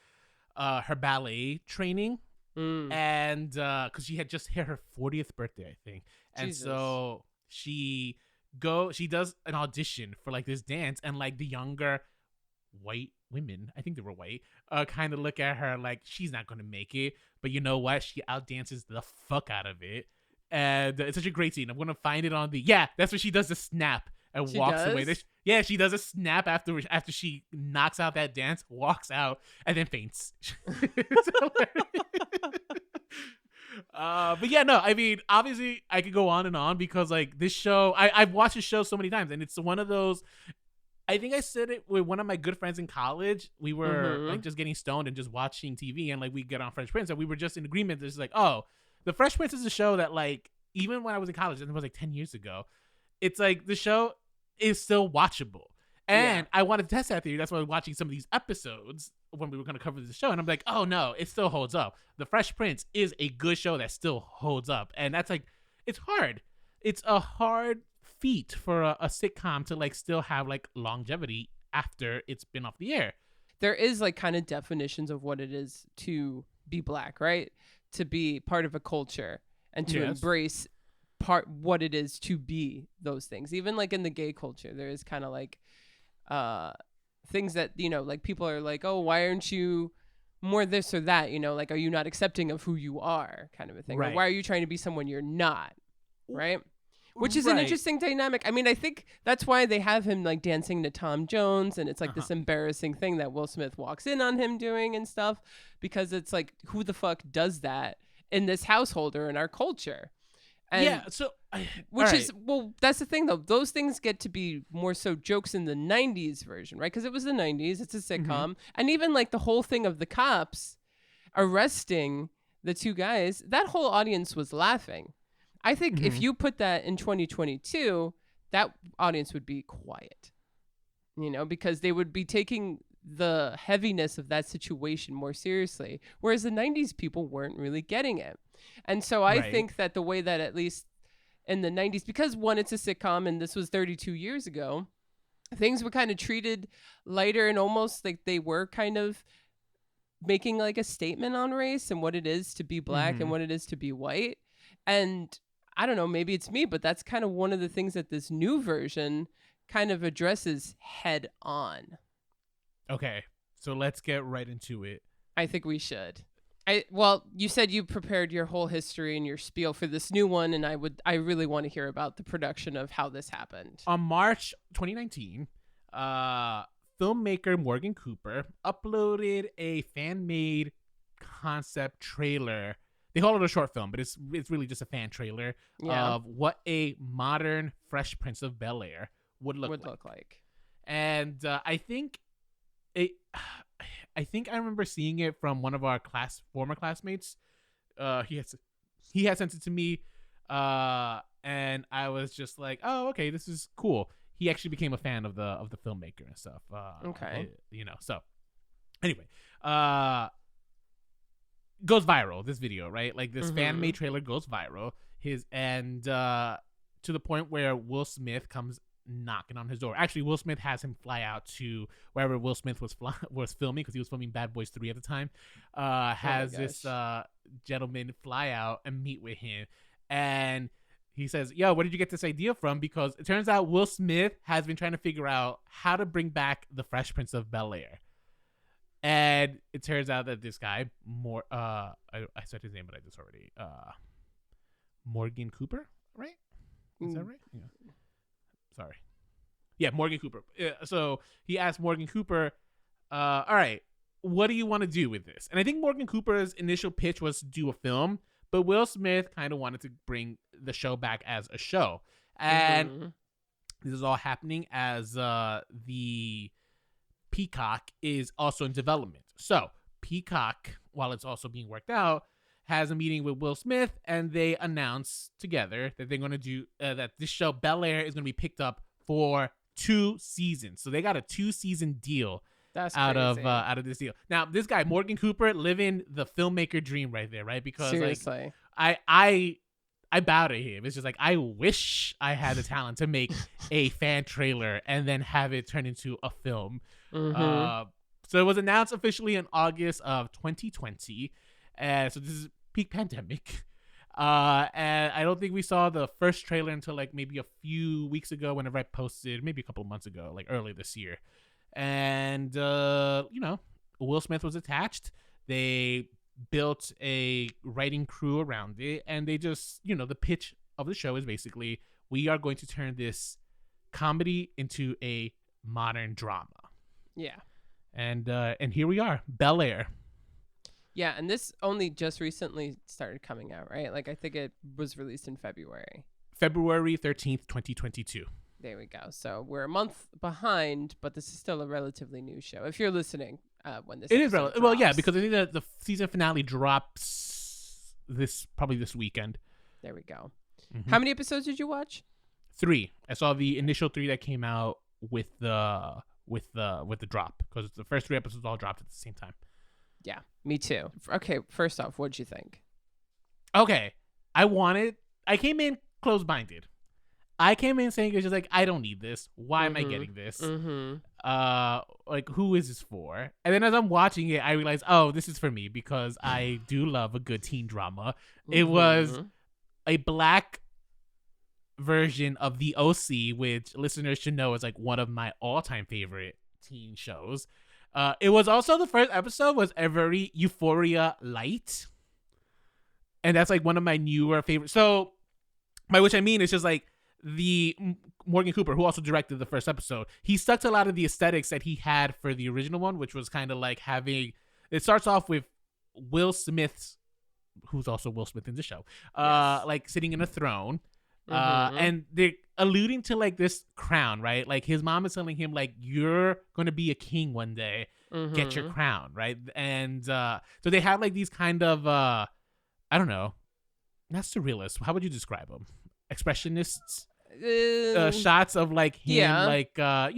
her ballet training, Mm. and because she had just hit her 40th birthday, I think, and Jesus. so she does an audition for like this dance, and like the younger white women, I think they were white, kind of look at her like she's not gonna make it, but you know what? She outdances the fuck out of it, and it's such a great scene. I'm gonna find it on the that's when she does the snap and She walks does? away. She does a snap after she knocks out that dance, walks out, and then faints. It's hilarious. But yeah, no, I mean, obviously I could go on and on because like this show, I've watched this show so many times, and it's one of those. I think I said it with one of my good friends in college. We were like just getting stoned and just watching TV, and like we get on Fresh Prince, and we were just in agreement. It's like, oh, the Fresh Prince is a show that like even when I was in college, and it was like 10 years ago, it's like the show is still watchable. And I wanted to test that theory. That's why I was watching some of these episodes when we were going to cover the show. And I'm like, oh no, it still holds up. The Fresh Prince is a good show that still holds up. And that's like, it's hard. It's a hard feat for a sitcom to like still have like longevity after it's been off the air. There is like kind of definitions of what it is to be Black, right? To be part of a culture and to embrace what it is to be those things. Even like in the gay culture, there is kind of like things that, you know, like people are like, oh, why aren't you more this or that? You know, like, are you not accepting of who you are, kind of a thing? Right. Or why are you trying to be someone you're not? Right. Which is an interesting dynamic. I mean, I think that's why they have him like dancing to Tom Jones, and it's like this embarrassing thing that Will Smith walks in on him doing and stuff, because it's like, who the fuck does that in this household or in our culture? And well, that's the thing though. Those things get to be more so jokes in the 90s version, right? Because it was the 90s, it's a sitcom. And even like the whole thing of the cops arresting the two guys, that whole audience was laughing. I think if you put that in 2022, that audience would be quiet, you know, because they would be taking the heaviness of that situation more seriously, whereas the 90s people weren't really getting it. And so I think that the way that at least in the 90s, because one, it's a sitcom and this was 32 years ago, things were kind of treated lighter and almost like they were kind of making like a statement on race and what it is to be Black and what it is to be white. And I don't know, maybe it's me, but that's kind of one of the things that this new version kind of addresses head on. Okay, so let's get right into it. I think we should. Well, you said you prepared your whole history and your spiel for this new one, and I really want to hear about the production of how this happened. On March 2019, filmmaker Morgan Cooper uploaded a fan-made concept trailer. They call it a short film, but it's really just a fan trailer of what a modern Fresh Prince of Bel-Air would look like. And I think I remember seeing it from one of our former classmates. He had sent it to me, and I was just like, oh, okay, this is cool. He actually became a fan of the filmmaker and stuff. Okay, you know. So anyway, goes viral, this video, right? Like this fan made trailer goes viral. To the point where Will Smith comes knocking on his door. Actually, Will Smith has him fly out to wherever Will Smith was filming, because he was filming Bad Boys 3 at the time. This gentleman fly out and meet with him, and he says, yo, where did you get this idea from? Because it turns out Will Smith has been trying to figure out how to bring back the Fresh Prince of Bel-Air. And it turns out that this guy, I said his name, but I just already. Morgan Cooper, right? Is that right? Yeah. Sorry. Yeah, Morgan Cooper. So he asked Morgan Cooper, all right, what do you want to do with this? And I think Morgan Cooper's initial pitch was to do a film, but Will Smith kind of wanted to bring the show back as a show. And this is all happening as the Peacock is also in development. So Peacock, while it's also being worked out, has a meeting with Will Smith, and they announce together that they're going to do that this show Bel-Air is going to be picked up for 2 seasons. So they got a 2-season deal out of this deal. Now this guy Morgan Cooper living the filmmaker dream right there, right? Because seriously, like I bow to him. It's just like, I wish I had the talent to make a fan trailer and then have it turn into a film. So it was announced officially in August of 2020. So this is peak pandemic. And I don't think we saw the first trailer until like maybe a few weeks ago, whenever I posted, maybe a couple of months ago, like early this year. And, Will Smith was attached. They built a writing crew around it. And they just, the pitch of the show is basically, we are going to turn this comedy into a modern drama. Yeah. And here we are, Bel-Air. Yeah, and this only just recently started coming out, right? Like, I think it was released in February. February 13th, 2022. There we go. So we're a month behind, but this is still a relatively new show. If you're listening when this it is drops. well, yeah, because I think that the season finale drops probably this weekend. There we go. Mm-hmm. How many episodes did you watch? 3. I saw the initial 3 that came out with the drop, because the first 3 episodes all dropped at the same time. Yeah, me too. Okay, first off, what'd you think? Okay, I came in closed-minded. I came in saying, it's just like, I don't need this. Why am I getting this? Like, who is this for? And then as I'm watching it, I realized, oh, this is for me, because I do love a good teen drama. It was a black version of The OC, which listeners should know is like one of my all-time favorite teen shows. It was also, the first episode was a very Euphoria light. And that's like one of my newer favorites. So, by which I mean, it's just like the Morgan Cooper, who also directed the first episode, he stuck to a lot of the aesthetics that he had for the original one, which was kind of like it starts off with Will Smith, who's also Will Smith in the show, like sitting in a throne. And they're alluding to like this crown, right? Like his mom is telling him like, you're going to be a king one day, get your crown, right? And so they have like these kind of I don't know, not surrealists, how would you describe them? Expressionists, shots of like him, like they're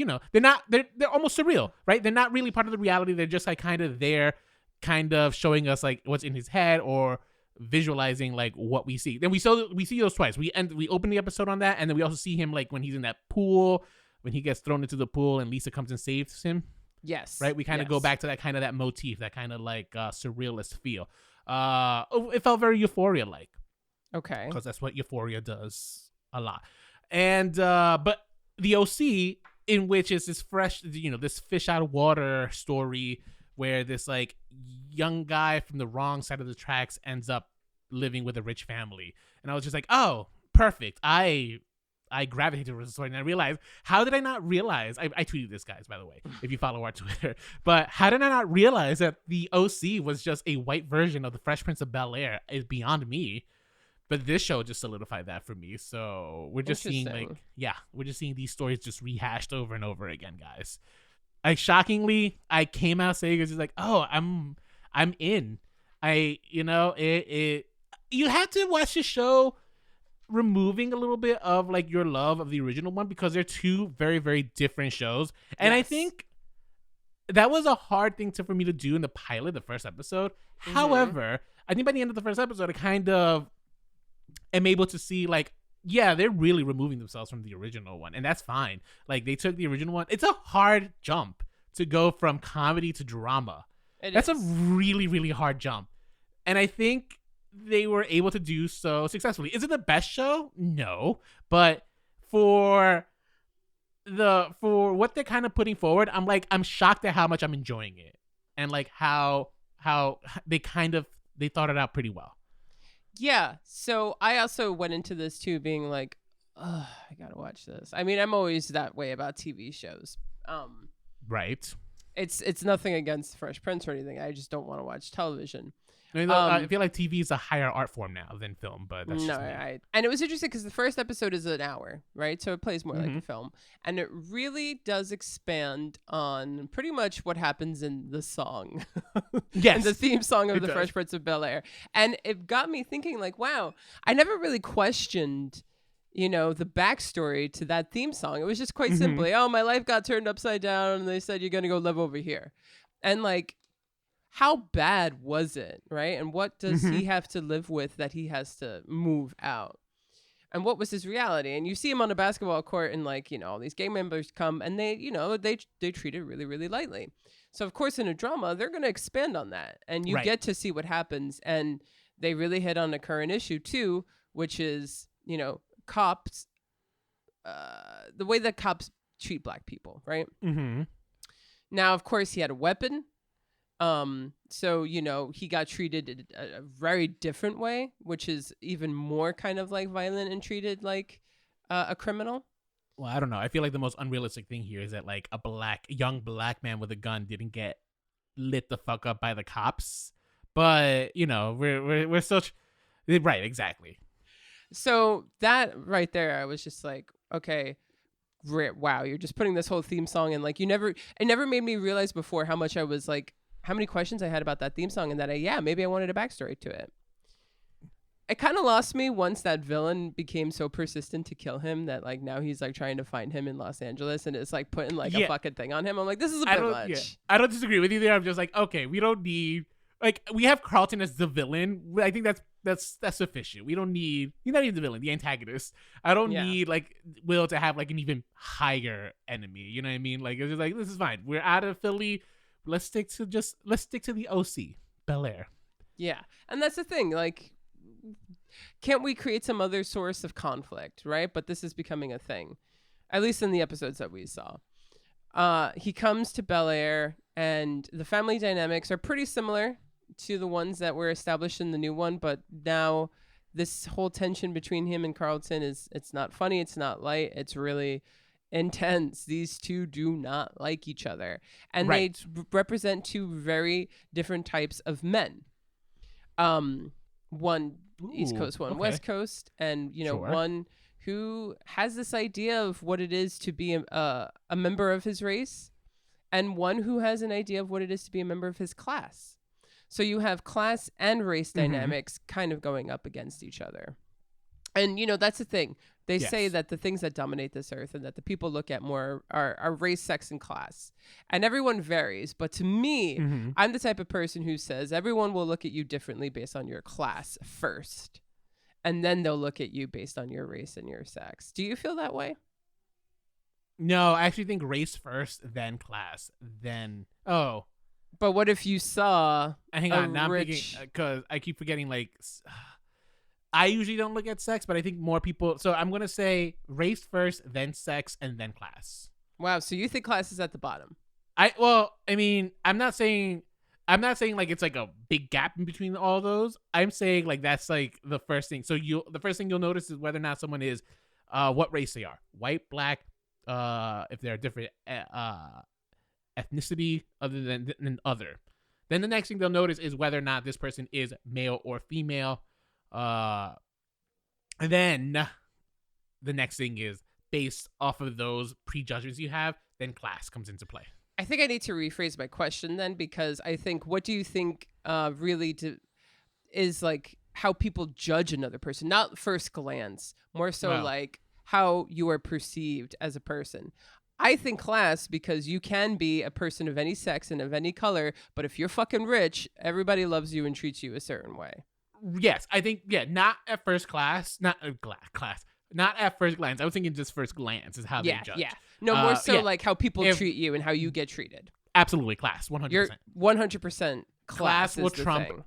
almost surreal, right? They're not really part of the reality. They're just like kind of there, kind of showing us like what's in his head, or visualizing like what we see. Then we see those twice. We open the episode on that, and then we also see him like when he's in that pool, when he gets thrown into the pool and Lisa comes and saves him. Yes. Right? We kind of go back to that kind of that motif, that kind of like surrealist feel. It felt very Euphoria like. Okay. Because that's what Euphoria does a lot. And but The OC, in which is this fresh, this fish out of water story, where this like young guy from the wrong side of the tracks ends up living with a rich family. And I was just like, oh, perfect. I gravitated towards the story, and I realized, how did I not realize? I tweeted this, guys, by the way, if you follow our Twitter. But how did I not realize that The OC was just a white version of the Fresh Prince of Bel-Air? Is beyond me. But this show just solidified that for me. So we're just seeing we're just seeing these stories just rehashed over and over again, guys. Like, shockingly, I came out saying it's just like, oh, I'm in. You have to watch the show removing a little bit of like your love of the original one, because they're two very, very different shows. And I think that was a hard thing for me to do in the pilot, the first episode. However, I think by the end of the first episode, I kind of am able to see like, yeah, they're really removing themselves from the original one, and that's fine. Like, they took the original one. It's a hard jump to go from comedy to drama. That's a really, really hard jump. And I think they were able to do so successfully. Is it the best show? No. But for what they're kind of putting forward, I'm shocked at how much I'm enjoying it. And like how they thought it out pretty well. Yeah. So I also went into this too being like, oh, I gotta watch this. I mean, I'm always that way about TV shows. Right. It's nothing against Fresh Prince or anything. I just don't want to watch television. I feel like TV is a higher art form now than film, but that's just me. And it was interesting because the first episode is an hour, right? So it plays more like a film, and it really does expand on pretty much what happens in the song, in the theme song of the Fresh Prince of Bel-Air, and it got me thinking, like, wow, I never really questioned, the backstory to that theme song. It was just quite simply, oh, my life got turned upside down, and they said you're gonna go live over here, and like, how bad was it, right? And what does he have to live with that he has to move out? And what was his reality? And you see him on a basketball court, and like, all these gang members come, and they treat it really, really lightly. So of course in a drama, they're going to expand on that, and you Right. get to see what happens. And they really hit on a current issue too, which is, cops, the way that cops treat black people, right? Mm-hmm. Now, of course, he had a weapon. So, he got treated in a very different way, which is even more kind of like violent and treated like a criminal. Well, I don't know. I feel like the most unrealistic thing here is that like a young black man with a gun didn't get lit the fuck up by the cops. But, we're still right, exactly. So that right there, I was just like, okay, wow, you're just putting this whole theme song in. Like, it never made me realize before how much I was like, how many questions I had about that theme song, and that maybe I wanted a backstory to it. It kind of lost me once that villain became so persistent to kill him that like now he's like trying to find him in Los Angeles, and it's like putting like a fucking thing on him. I'm like, this is a bit much. Yeah. I don't disagree with you there. I'm just like, okay, we don't need like we have Carlton as the villain. I think that's sufficient. We don't need he's not even the villain, the antagonist. I don't need like Will to have like an even higher enemy. You know what I mean? Like it's just like this is fine. We're out of Philly. Let's stick to the OC, Bel-Air. Yeah, and that's the thing. Like, can't we create some other source of conflict, right? But this is becoming a thing, at least in the episodes that we saw. He comes to Bel-Air, and the family dynamics are pretty similar to the ones that were established in the new one. But now, this whole tension between him and Carlton it's not funny, it's not light, it's really intense. These two do not like each other, and they represent two very different types of men. One East Coast, one West Coast, and one who has this idea of what it is to be a member of his race, and one who has an idea of what it is to be a member of his class. So you have class and race dynamics kind of going up against each other. And, that's the thing. They say that the things that dominate this earth and that the people look at more are race, sex, and class. And everyone varies. But to me, I'm the type of person who says everyone will look at you differently based on your class first. And then they'll look at you based on your race and your sex. Do you feel that way? No, I actually think race first, then class, then... Oh. But what if you saw hang on, now I'm thinking... Because I keep forgetting, like... I usually don't look at sex, but I think more people... So I'm going to say race first, then sex, and then class. Wow, so you think class is at the bottom? I'm not saying like it's like a big gap in between all those. I'm saying like that's like the first thing. So the first thing you'll notice is whether or not someone is what race they are. White, black, if they're a different ethnicity other than other. Then the next thing they'll notice is whether or not this person is male or female. And then the next thing is based off of those prejudgments you have, then class comes into play. I think I need to rephrase my question then, because I think what do you think is like how people judge another person, not first glance, more so like how you are perceived as a person. I think class, because you can be a person of any sex and of any color, but if you're fucking rich, everybody loves you and treats you a certain way. Yes, I think, not at first class, not at first glance. I was thinking just first glance is how they judge. Yeah, no, more so like how people treat you and how you get treated. Absolutely, class, 100%. You're 100% class will trump.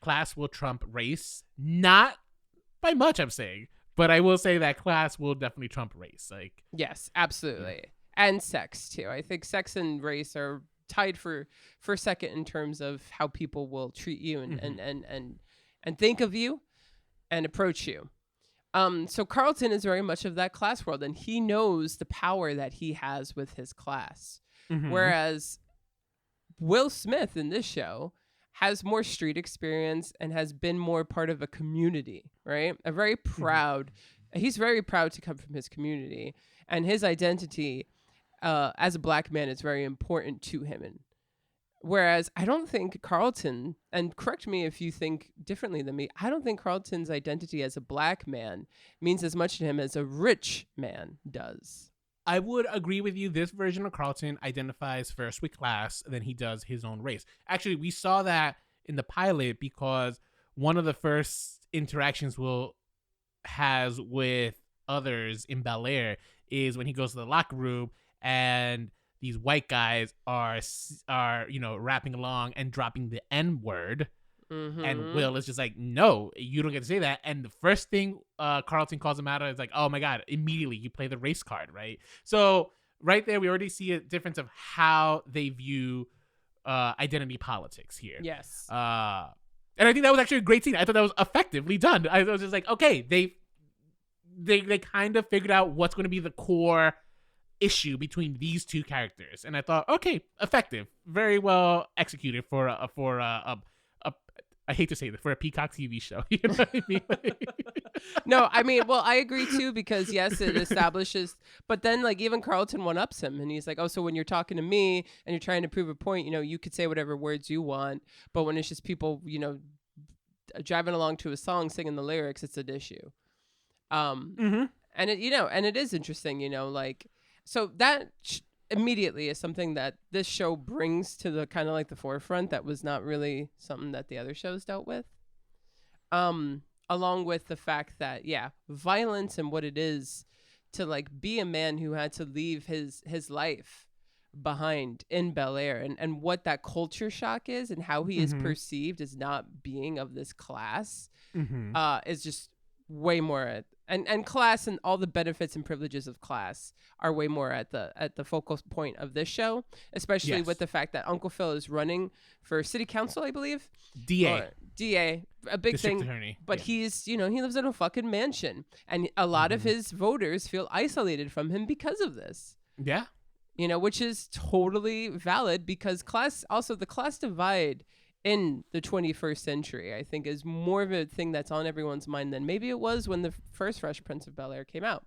Class will trump race, not by much, I'm saying, but I will say that class will definitely trump race. Like, yes, absolutely, and sex too. I think sex and race are tied for second in terms of how people will treat you and think of you and approach you. So Carlton is very much of that class world, and he knows the power that he has with his class. Whereas Will Smith in this show has more street experience and has been more part of a community, right? He's very proud to come from his community, and his identity as a black man is very important to him. And whereas I don't think Carlton, and correct me if you think differently than me, I don't think Carlton's identity as a black man means as much to him as a rich man does. I would agree with you. This version of Carlton identifies first with class, then he does his own race. Actually, we saw that in the pilot because one of the first interactions Will has with others in Bel-Air is when he goes to the locker room and these white guys are rapping along and dropping the N-word. And Will is just like, no, you don't get to say that. And the first thing Carlton calls him out is like, oh my God, immediately you play the race card, right? So right there, we already see a difference of how they view identity politics here. Yes. And I think that was actually a great scene. I thought that was effectively done. I was just like, okay, they kind of figured out what's going to be the core issue between these two characters. And I thought, okay, effective, very well executed for I hate to say this, for a Peacock TV show. You know what I mean? No, I mean, well, I agree too, because yes, it establishes, but then like even Carlton one-ups him and he's like, oh, so when you're talking to me and you're trying to prove a point, you could say whatever words you want, but when it's just people, driving along to a song, singing the lyrics, it's an issue. And it is interesting, like, so that immediately is something that this show brings to the kind of like the forefront that was not really something that the other shows dealt with. Along with the fact that, violence and what it is to like be a man who had to leave his life behind in Bel-Air and what that culture shock is and how he is perceived as not being of this class is just way more and class and all the benefits and privileges of class are way more at the focal point of this show, especially with the fact that Uncle Phil is running for city council, I believe. DA, a big District thing. Attorney. But he's, he lives in a fucking mansion and a lot of his voters feel isolated from him because of this. Yeah. Which is totally valid because the class divide in the 21st century, I think, is more of a thing that's on everyone's mind than maybe it was when the first Fresh Prince of Bel-Air came out.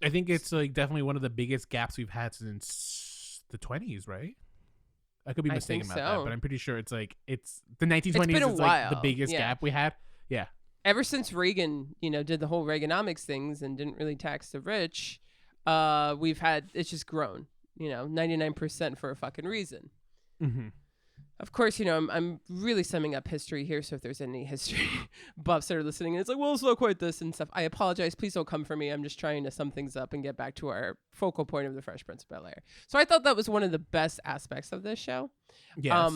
I think it's like definitely one of the biggest gaps we've had since the 20s, right? I could be mistaken about that, but I'm pretty sure it's the 1920s is like the biggest gap we had. Yeah. Ever since Reagan, did the whole Reaganomics things and didn't really tax the rich, it's just grown, 99% for a fucking reason. Mm-hmm. Of course, I'm really summing up history here, so if there's any history buffs that are listening, and it's like, well, it's not quite this and stuff, I apologize. Please don't come for me. I'm just trying to sum things up and get back to our focal point of the Fresh Prince of Bel-Air. So I thought that was one of the best aspects of this show. Yes.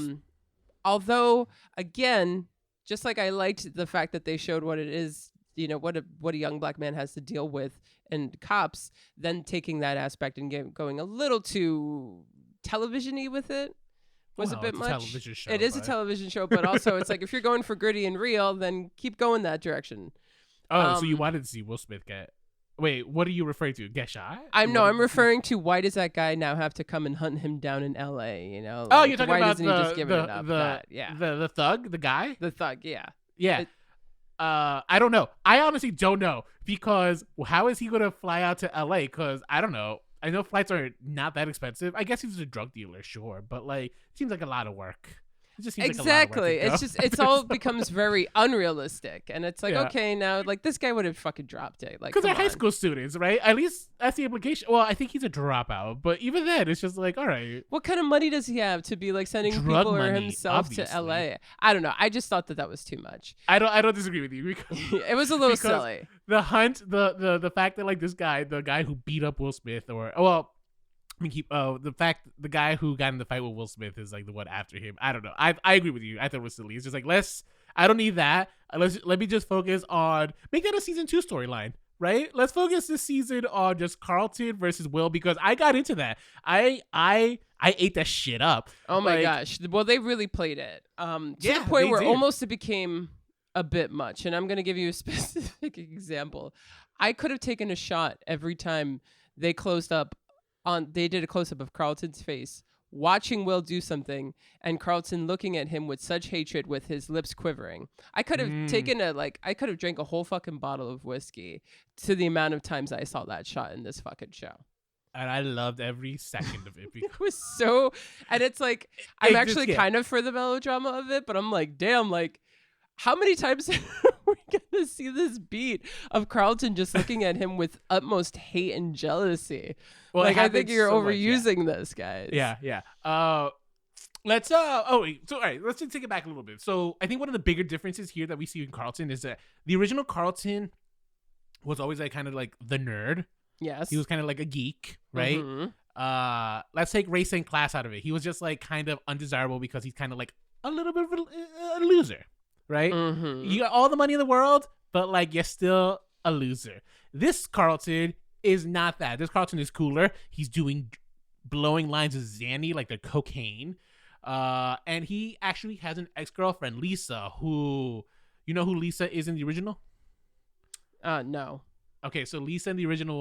Although, again, just like I liked the fact that they showed what it is, what a young black man has to deal with in cops, then taking that aspect and going a little too television-y with it. Was a bit much. It is a television show, but also it's like if you're going for gritty and real, then keep going that direction. Oh, so you wanted to see Will Smith get? Wait, what are you referring to? Get shot? I'm referring to why does that guy now have to come and hunt him down in L.A. Oh, you're talking why about doesn't he just give it up? The thug, the guy, the thug, yeah. I don't know. I honestly don't know because how is he gonna fly out to L.A.? Because I don't know. I know flights are not that expensive. I guess he's a drug dealer, sure, but like it seems like a lot of work. It just seems exactly. Like a lot of work it's all becomes very unrealistic, and it's like okay, now like this guy would have fucking dropped it, like because they're high school students, right? At least that's the implication. Well, I think he's a dropout, but even then, it's just like all right. What kind of money does he have to be like sending drug people money, or himself obviously. to LA? I don't know. I just thought that was too much. I don't disagree with you because it was a little silly. The hunt, the fact that like this guy, the guy who beat up Will Smith, the guy who got in the fight with Will Smith is like the one after him. I don't know. I agree with you. I thought it was silly. It's just like I don't need that. Let me just focus on make that a season 2 storyline, right? Let's focus this season on just Carlton versus Will because I got into that. I ate that shit up. Oh my gosh. Well, they really played it. To the point where almost it became a bit much. And I'm gonna give you a specific example. I could have taken a shot every time they closed up. They did a close-up of Carlton's face, watching Will do something, and Carlton looking at him with such hatred with his lips quivering. I could have I could have drank a whole fucking bottle of whiskey to the amount of times I saw that shot in this fucking show. And I loved every second of it. It was so, and it's like, I'm actually kind of for the melodrama of it, but I'm like, damn, like, how many times are we going to see this beat of Carlton just looking at him with utmost hate and jealousy? Well, like, I think you're overusing this, guys. Yeah. Let's all right, let's just take it back a little bit. So I think one of the bigger differences here that we see in Carlton is that the original Carlton was always like kind of like the nerd. Yes. He was kind of like a geek, right? Mm-hmm. Let's take race and class out of it. He was just like kind of undesirable because he's kind of like a little bit of a loser, right? Mm-hmm. You got all the money in the world, but like you're still a loser. This Carlton is not that. This Carlton is cooler. He's doing blowing lines of Xanny like they're cocaine. And he actually has an ex-girlfriend, Lisa, who, you know who Lisa is in the original? No. Okay, so Lisa in the original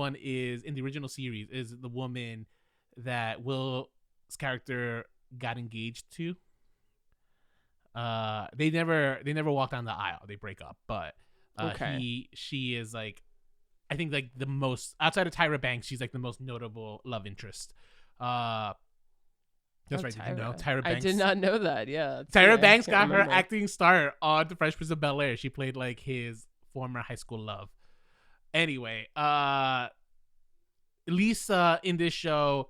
series is the woman that Will's character got engaged to. They never walk down the aisle. They break up, but she is like, I think like the most outside of Tyra Banks, she's like the most notable love interest. That's right. Did you know Tyra Banks? I did not know that. Yeah, Tyra Banks got her acting start on The Fresh Prince of Bel-Air. She played like his former high school love. Anyway, Lisa in this show,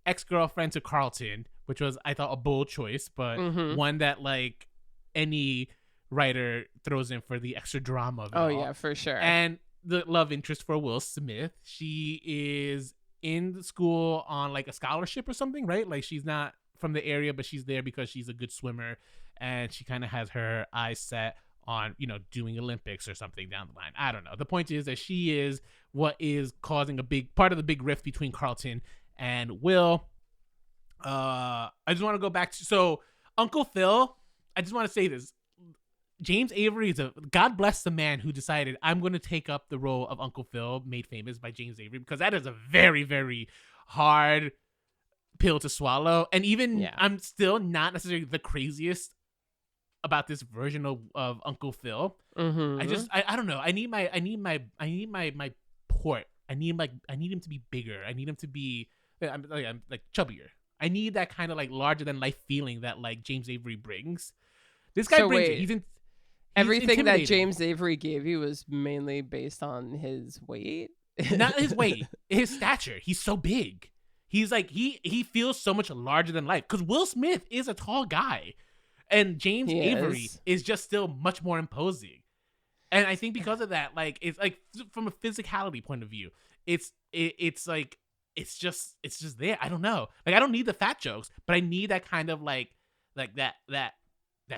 ex-girlfriend to Carlton, which was, I thought, a bold choice, but one that like any writer throws in for the extra drama of it all. Yeah, for sure. And the love interest for Will Smith. She is in the school on like a scholarship or something, right? Like she's not from the area, but she's there because she's a good swimmer, and she kind of has her eyes set on, you know, doing Olympics or something down the line. I don't know. The point is that she is what is causing a big part of the big rift between Carlton and Will. I just want to go back to, so Uncle Phil, I just want to say this. James Avery is God bless the man who decided, I'm going to take up the role of Uncle Phil, made famous by James Avery, because that is a very, very hard pill to swallow. And even I'm still not necessarily the craziest about this version of Uncle Phil. I don't know. I need my port. I need him to be bigger. I need him to be I'm like chubbier. I need that kind of like larger than life feeling that like James Avery brings. This guy brings it. He's everything that James Avery gave you was mainly based on his weight. Not his weight, his stature. He's so big. He's like he feels so much larger than life because Will Smith is a tall guy. And James Avery is just still much more imposing. And I think because of that, like, it's like from a physicality point of view, it's like, it's just there. I don't know. Like, I don't need the fat jokes, but I need that kind of like that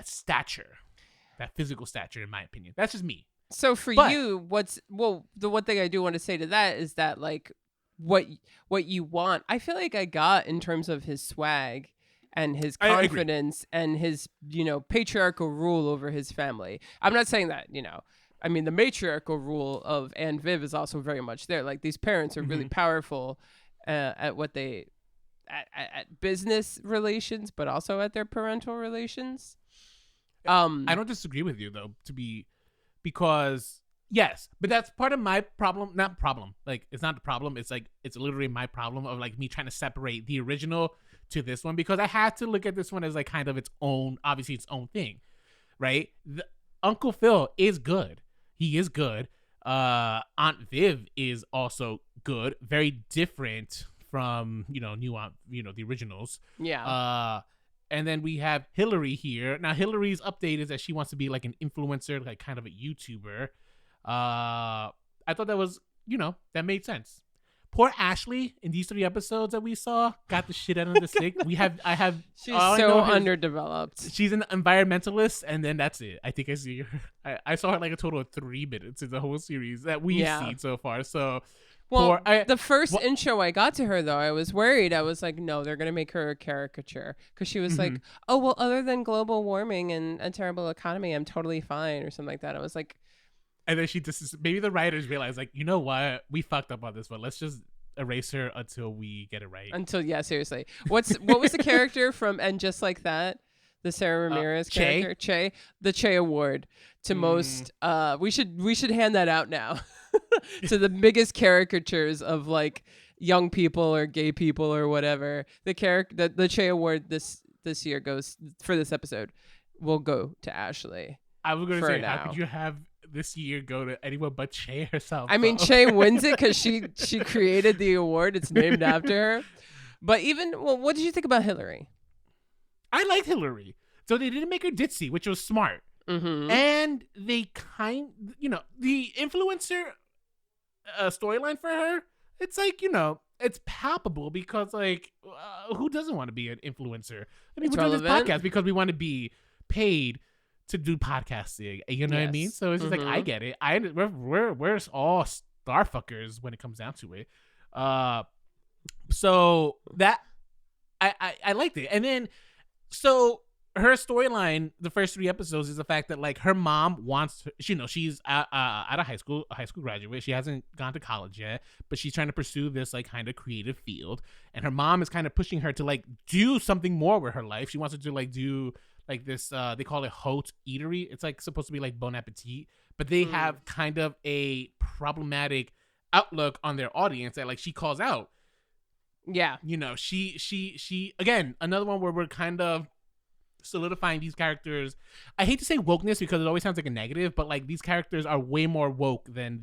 stature, that physical stature, in my opinion. That's just me. So for you, the one thing I do want to say to that is that like what you want, I feel like I got in terms of his swag and his confidence and his, you know, patriarchal rule over his family. I'm not saying that, you know, I mean, the matriarchal rule of Aunt Viv is also very much there. Like, these parents are really powerful at what they, at business relations, but also at their parental relations. I don't disagree with you, though, because yes, but that's part of my problem. Not problem. Like, it's not the problem. It's like, it's literally my problem of like me trying to separate the original to this one, because I had to look at this one as like kind of its own, obviously its own thing, right? Uncle Phil is good. He is good. Aunt Viv is also good. Very different from, you know, the originals. Yeah. And then we have Hillary here. Now, Hillary's update is that she wants to be like an influencer, like kind of a YouTuber. I thought that was, you know, that made sense. Poor Ashley in these 3 episodes that we saw got the shit out of the stick. She's so underdeveloped. She's an environmentalist, and then that's it. I think I see her. I saw her like a total of 3 minutes in the whole series that we've seen so far. So, well, the first intro I got to her, though, I was worried. I was like, no, they're gonna make her a caricature, because she was like, oh well, other than global warming and a terrible economy, I'm totally fine, or something like that. I was like. And then maybe the writers realized, like, you know what? We fucked up on this one. Let's just erase her until we get it right. Seriously. What was the character from And Just Like That? The Sarah Ramirez character? Che. The Che Award to most. We should hand that out now to the biggest caricatures of like young people or gay people or whatever. The Che Award this year goes for this episode will go to Ashley. I was going to say, how could you have this year go to anyone but Che herself? I mean, Che wins it because she created the award. It's named after her. But what did you think about Hillary? I liked Hillary. So they didn't make her ditzy, which was smart. And they the influencer storyline for her, it's like, it's palpable because like who doesn't want to be an influencer? I mean, It's we're doing this relevant. podcast because we want to be paid to do podcasting. You know what I mean? Yes. So it's just like, I get it. We're all star fuckers when it comes down to it. So that I liked it. And then so her storyline, the first 3 episodes, is the fact that like her mom wants to, she's out of high school, a high school graduate. She hasn't gone to college yet, but she's trying to pursue this like kind of creative field. And her mom is kind of pushing her to like do something more with her life. She wants her to like do like this, they call it haute eatery. It's like supposed to be like Bon Appetit, but they have kind of a problematic outlook on their audience that like she calls out. Yeah. She again, another one where we're kind of solidifying these characters. I hate to say wokeness because it always sounds like a negative, but like these characters are way more woke than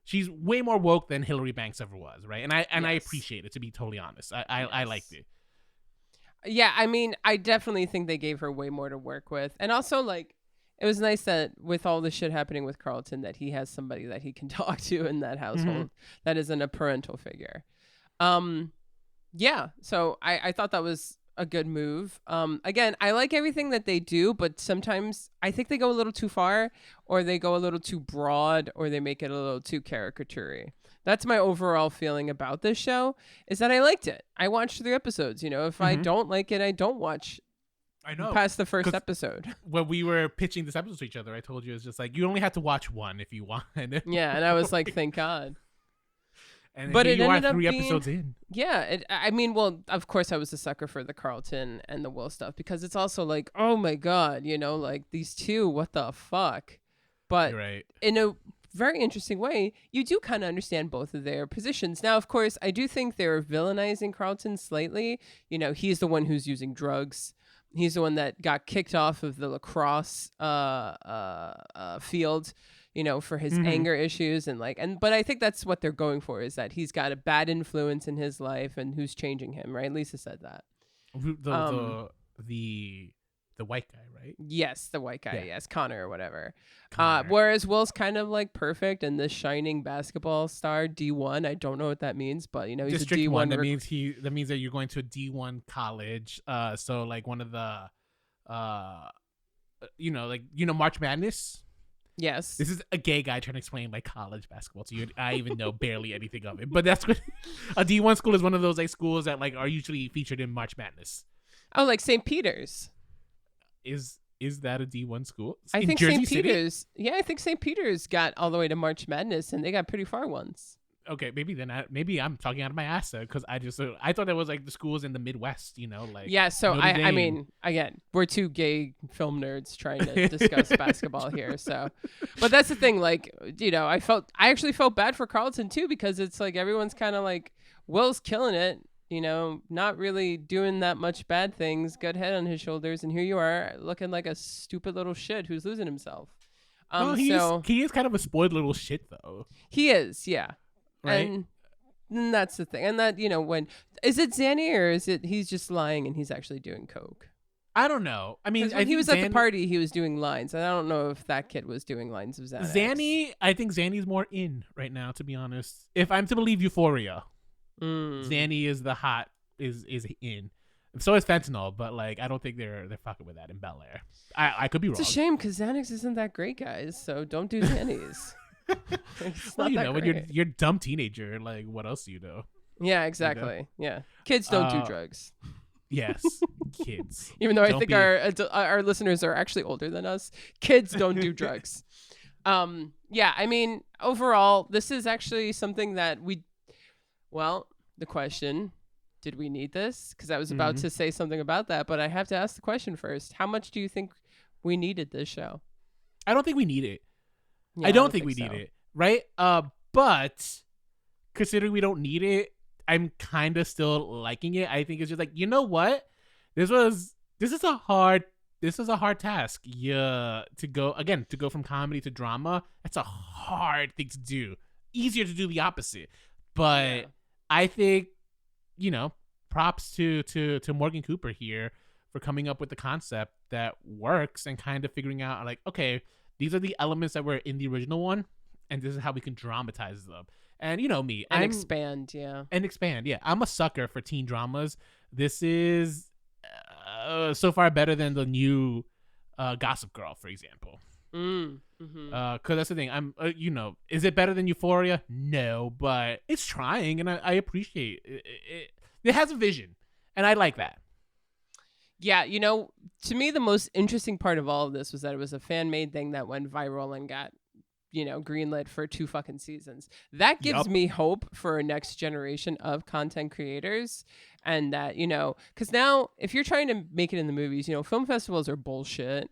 she's way more woke than Hillary Banks ever was, right? And I appreciate it, to be totally honest. I liked it. Yeah, I mean, I definitely think they gave her way more to work with. And also, like, it was nice that with all the shit happening with Carlton, that he has somebody that he can talk to in that household that isn't a parental figure. Yeah, so I thought that was a good move. Again, I like everything that they do, but sometimes I think they go a little too far, or they go a little too broad, or they make it a little too caricature-y. That's my overall feeling about this show, is that I liked it. I watched 3 episodes. If I don't like it, I don't watch past the first episode. When we were pitching this episode to each other, I told you it's just like, you only have to watch one if you want. Yeah, and I was like, thank God. And but it ended up 3 being, episodes in. Yeah, I mean, well, of course I was a sucker for the Carlton and the Will stuff, because it's also like, oh my God, like these two, what the fuck? But right. In a very interesting way, you do kind of understand both of their positions. Now, of course, I do think they're villainizing Carlton slightly. He's the one who's using drugs. He's the one that got kicked off of the lacrosse field, for his anger issues but I think that's what they're going for, is that he's got a bad influence in his life and who's changing him, right? Lisa said that. The white guy, right? Yes, the white guy. Yeah. Yes, Connor or whatever. Connor. Whereas Will's kind of like perfect and the shining basketball star, D1. I don't know what that means, but he's District a D1. 1. That means that you're going to a D1 college. So like one of the, March Madness. Yes. This is a gay guy trying to explain like college basketball to you. I even know barely anything of it, but that's what a D1 school is. One of those like schools that like are usually featured in March Madness. Oh, like St. Peter's. Is that a D1 school? I think Jersey St. City? Peter's. Yeah, I think St. Peter's got all the way to March Madness, and they got pretty far ones. Okay, maybe I'm talking out of my ass because I thought that was like the schools in the Midwest, like yeah. So Notre I Dame. mean, again, we're two gay film nerds trying to discuss basketball here. So, but that's the thing. Like, I actually felt bad for Carlton too, because it's like everyone's kind of like, Will's killing it. Not really doing that much bad things, good head on his shoulders, and here you are looking like a stupid little shit who's losing himself. He is kind of a spoiled little shit though. He is, yeah. Right. And that's the thing. And that, when is it Xanny, or is it he's just lying and he's actually doing coke? I don't know. I mean, when he was at the party, he was doing lines, and I don't know if that kid was doing lines of Xanax. I think Xanny's more in right now, to be honest. If I'm to believe Euphoria. Xanny is in. So is fentanyl, but like I don't think they're fucking with that in Bel-Air. I could be wrong. It's a shame because Xanax isn't that great, guys. So don't do Xannies. Well, when you're a dumb teenager, like what else do you know? Yeah, exactly. Yeah, kids don't do drugs. Yes, kids. Even though I think our listeners are actually older than us, kids don't do drugs. Yeah, I mean, overall, this is actually something that the question, did we need this? Because I was about to say something about that, but I have to ask the question first. How much do you think we needed this show? I don't think we need it. Yeah, I don't think we need it, right? But considering we don't need it, I'm kind of still liking it. I think it's just like, you know what? This is a hard task. Yeah, to go from comedy to drama. That's a hard thing to do. Easier to do the opposite. But I think, props to Morgan Cooper here for coming up with the concept that works and kind of figuring out like, okay, these are the elements that were in the original one, and this is how we can dramatize them. And you know me, and expand. Yeah, I'm a sucker for teen dramas. This is so far better than the new Gossip Girl, for example. Because that's the thing. I'm, is it better than Euphoria? No, but it's trying, and I appreciate it. It has a vision, and I like that. Yeah, to me, the most interesting part of all of this was that it was a fan-made thing that went viral and got, greenlit for 2 fucking seasons. That gives me hope for a next generation of content creators. And that, because now if you're trying to make it in the movies, film festivals are bullshit.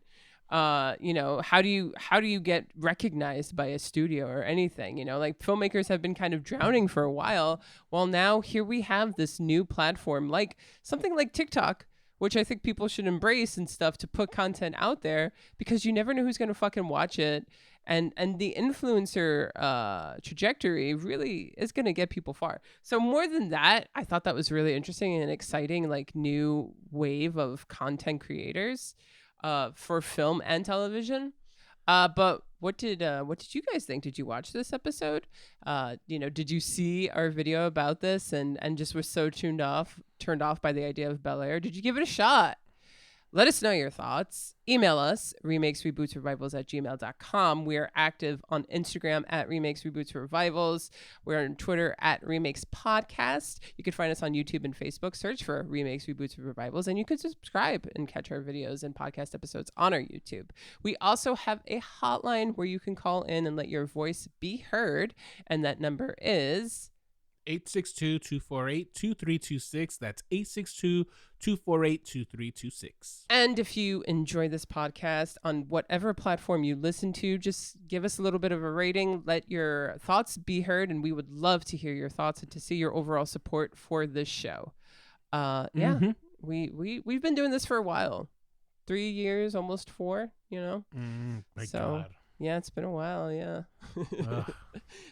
How do you get recognized by a studio or anything? Like filmmakers have been kind of drowning for a while. Well, now here we have this new platform, like something like TikTok, which I think people should embrace and stuff, to put content out there, because you never know who's going to fucking watch it. And the influencer trajectory really is going to get people far. So more than that, I thought that was really interesting and exciting, like new wave of content creators for film and television. But what did you guys think? Did you watch this episode? Did you see our video about this and just were so turned off by the idea of Bel-Air? Did you give it a shot? Let us know your thoughts. Email us, remakesrebootsrevivals@gmail.com. We are active on Instagram at Remakes Reboots Revivals. We're on Twitter at Remakes Podcast. You can find us on YouTube and Facebook. Search for Remakes Reboots Revivals, and you can subscribe and catch our videos and podcast episodes on our YouTube. We also have a hotline where you can call in and let your voice be heard, and that number is 862-248-2326. That's 862-248-2326. And if you enjoy this podcast on whatever platform you listen to, just give us a little bit of a rating. Let your thoughts be heard, and we would love to hear your thoughts and to see your overall support for this show. We've been doing this for a while. 3 years, almost 4, My God. Yeah, it's been a while. Yeah. Wow.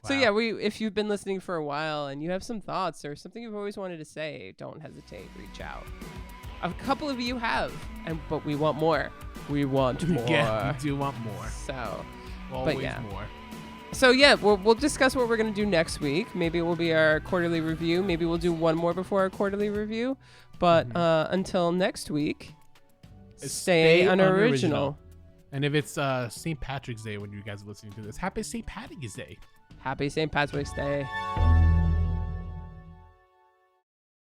So yeah, if you've been listening for a while and you have some thoughts or something you've always wanted to say, don't hesitate. Reach out. A couple of you have, but we want more. We want more. Yeah, we do want more. So, always yeah. More. So yeah, we'll discuss what we're gonna do next week. Maybe it will be our quarterly review. Maybe we'll do one more before our quarterly review. But until next week, stay unoriginal. And if it's St. Patrick's Day when you guys are listening to this, happy St. Patrick's Day. Happy St. Patrick's Day.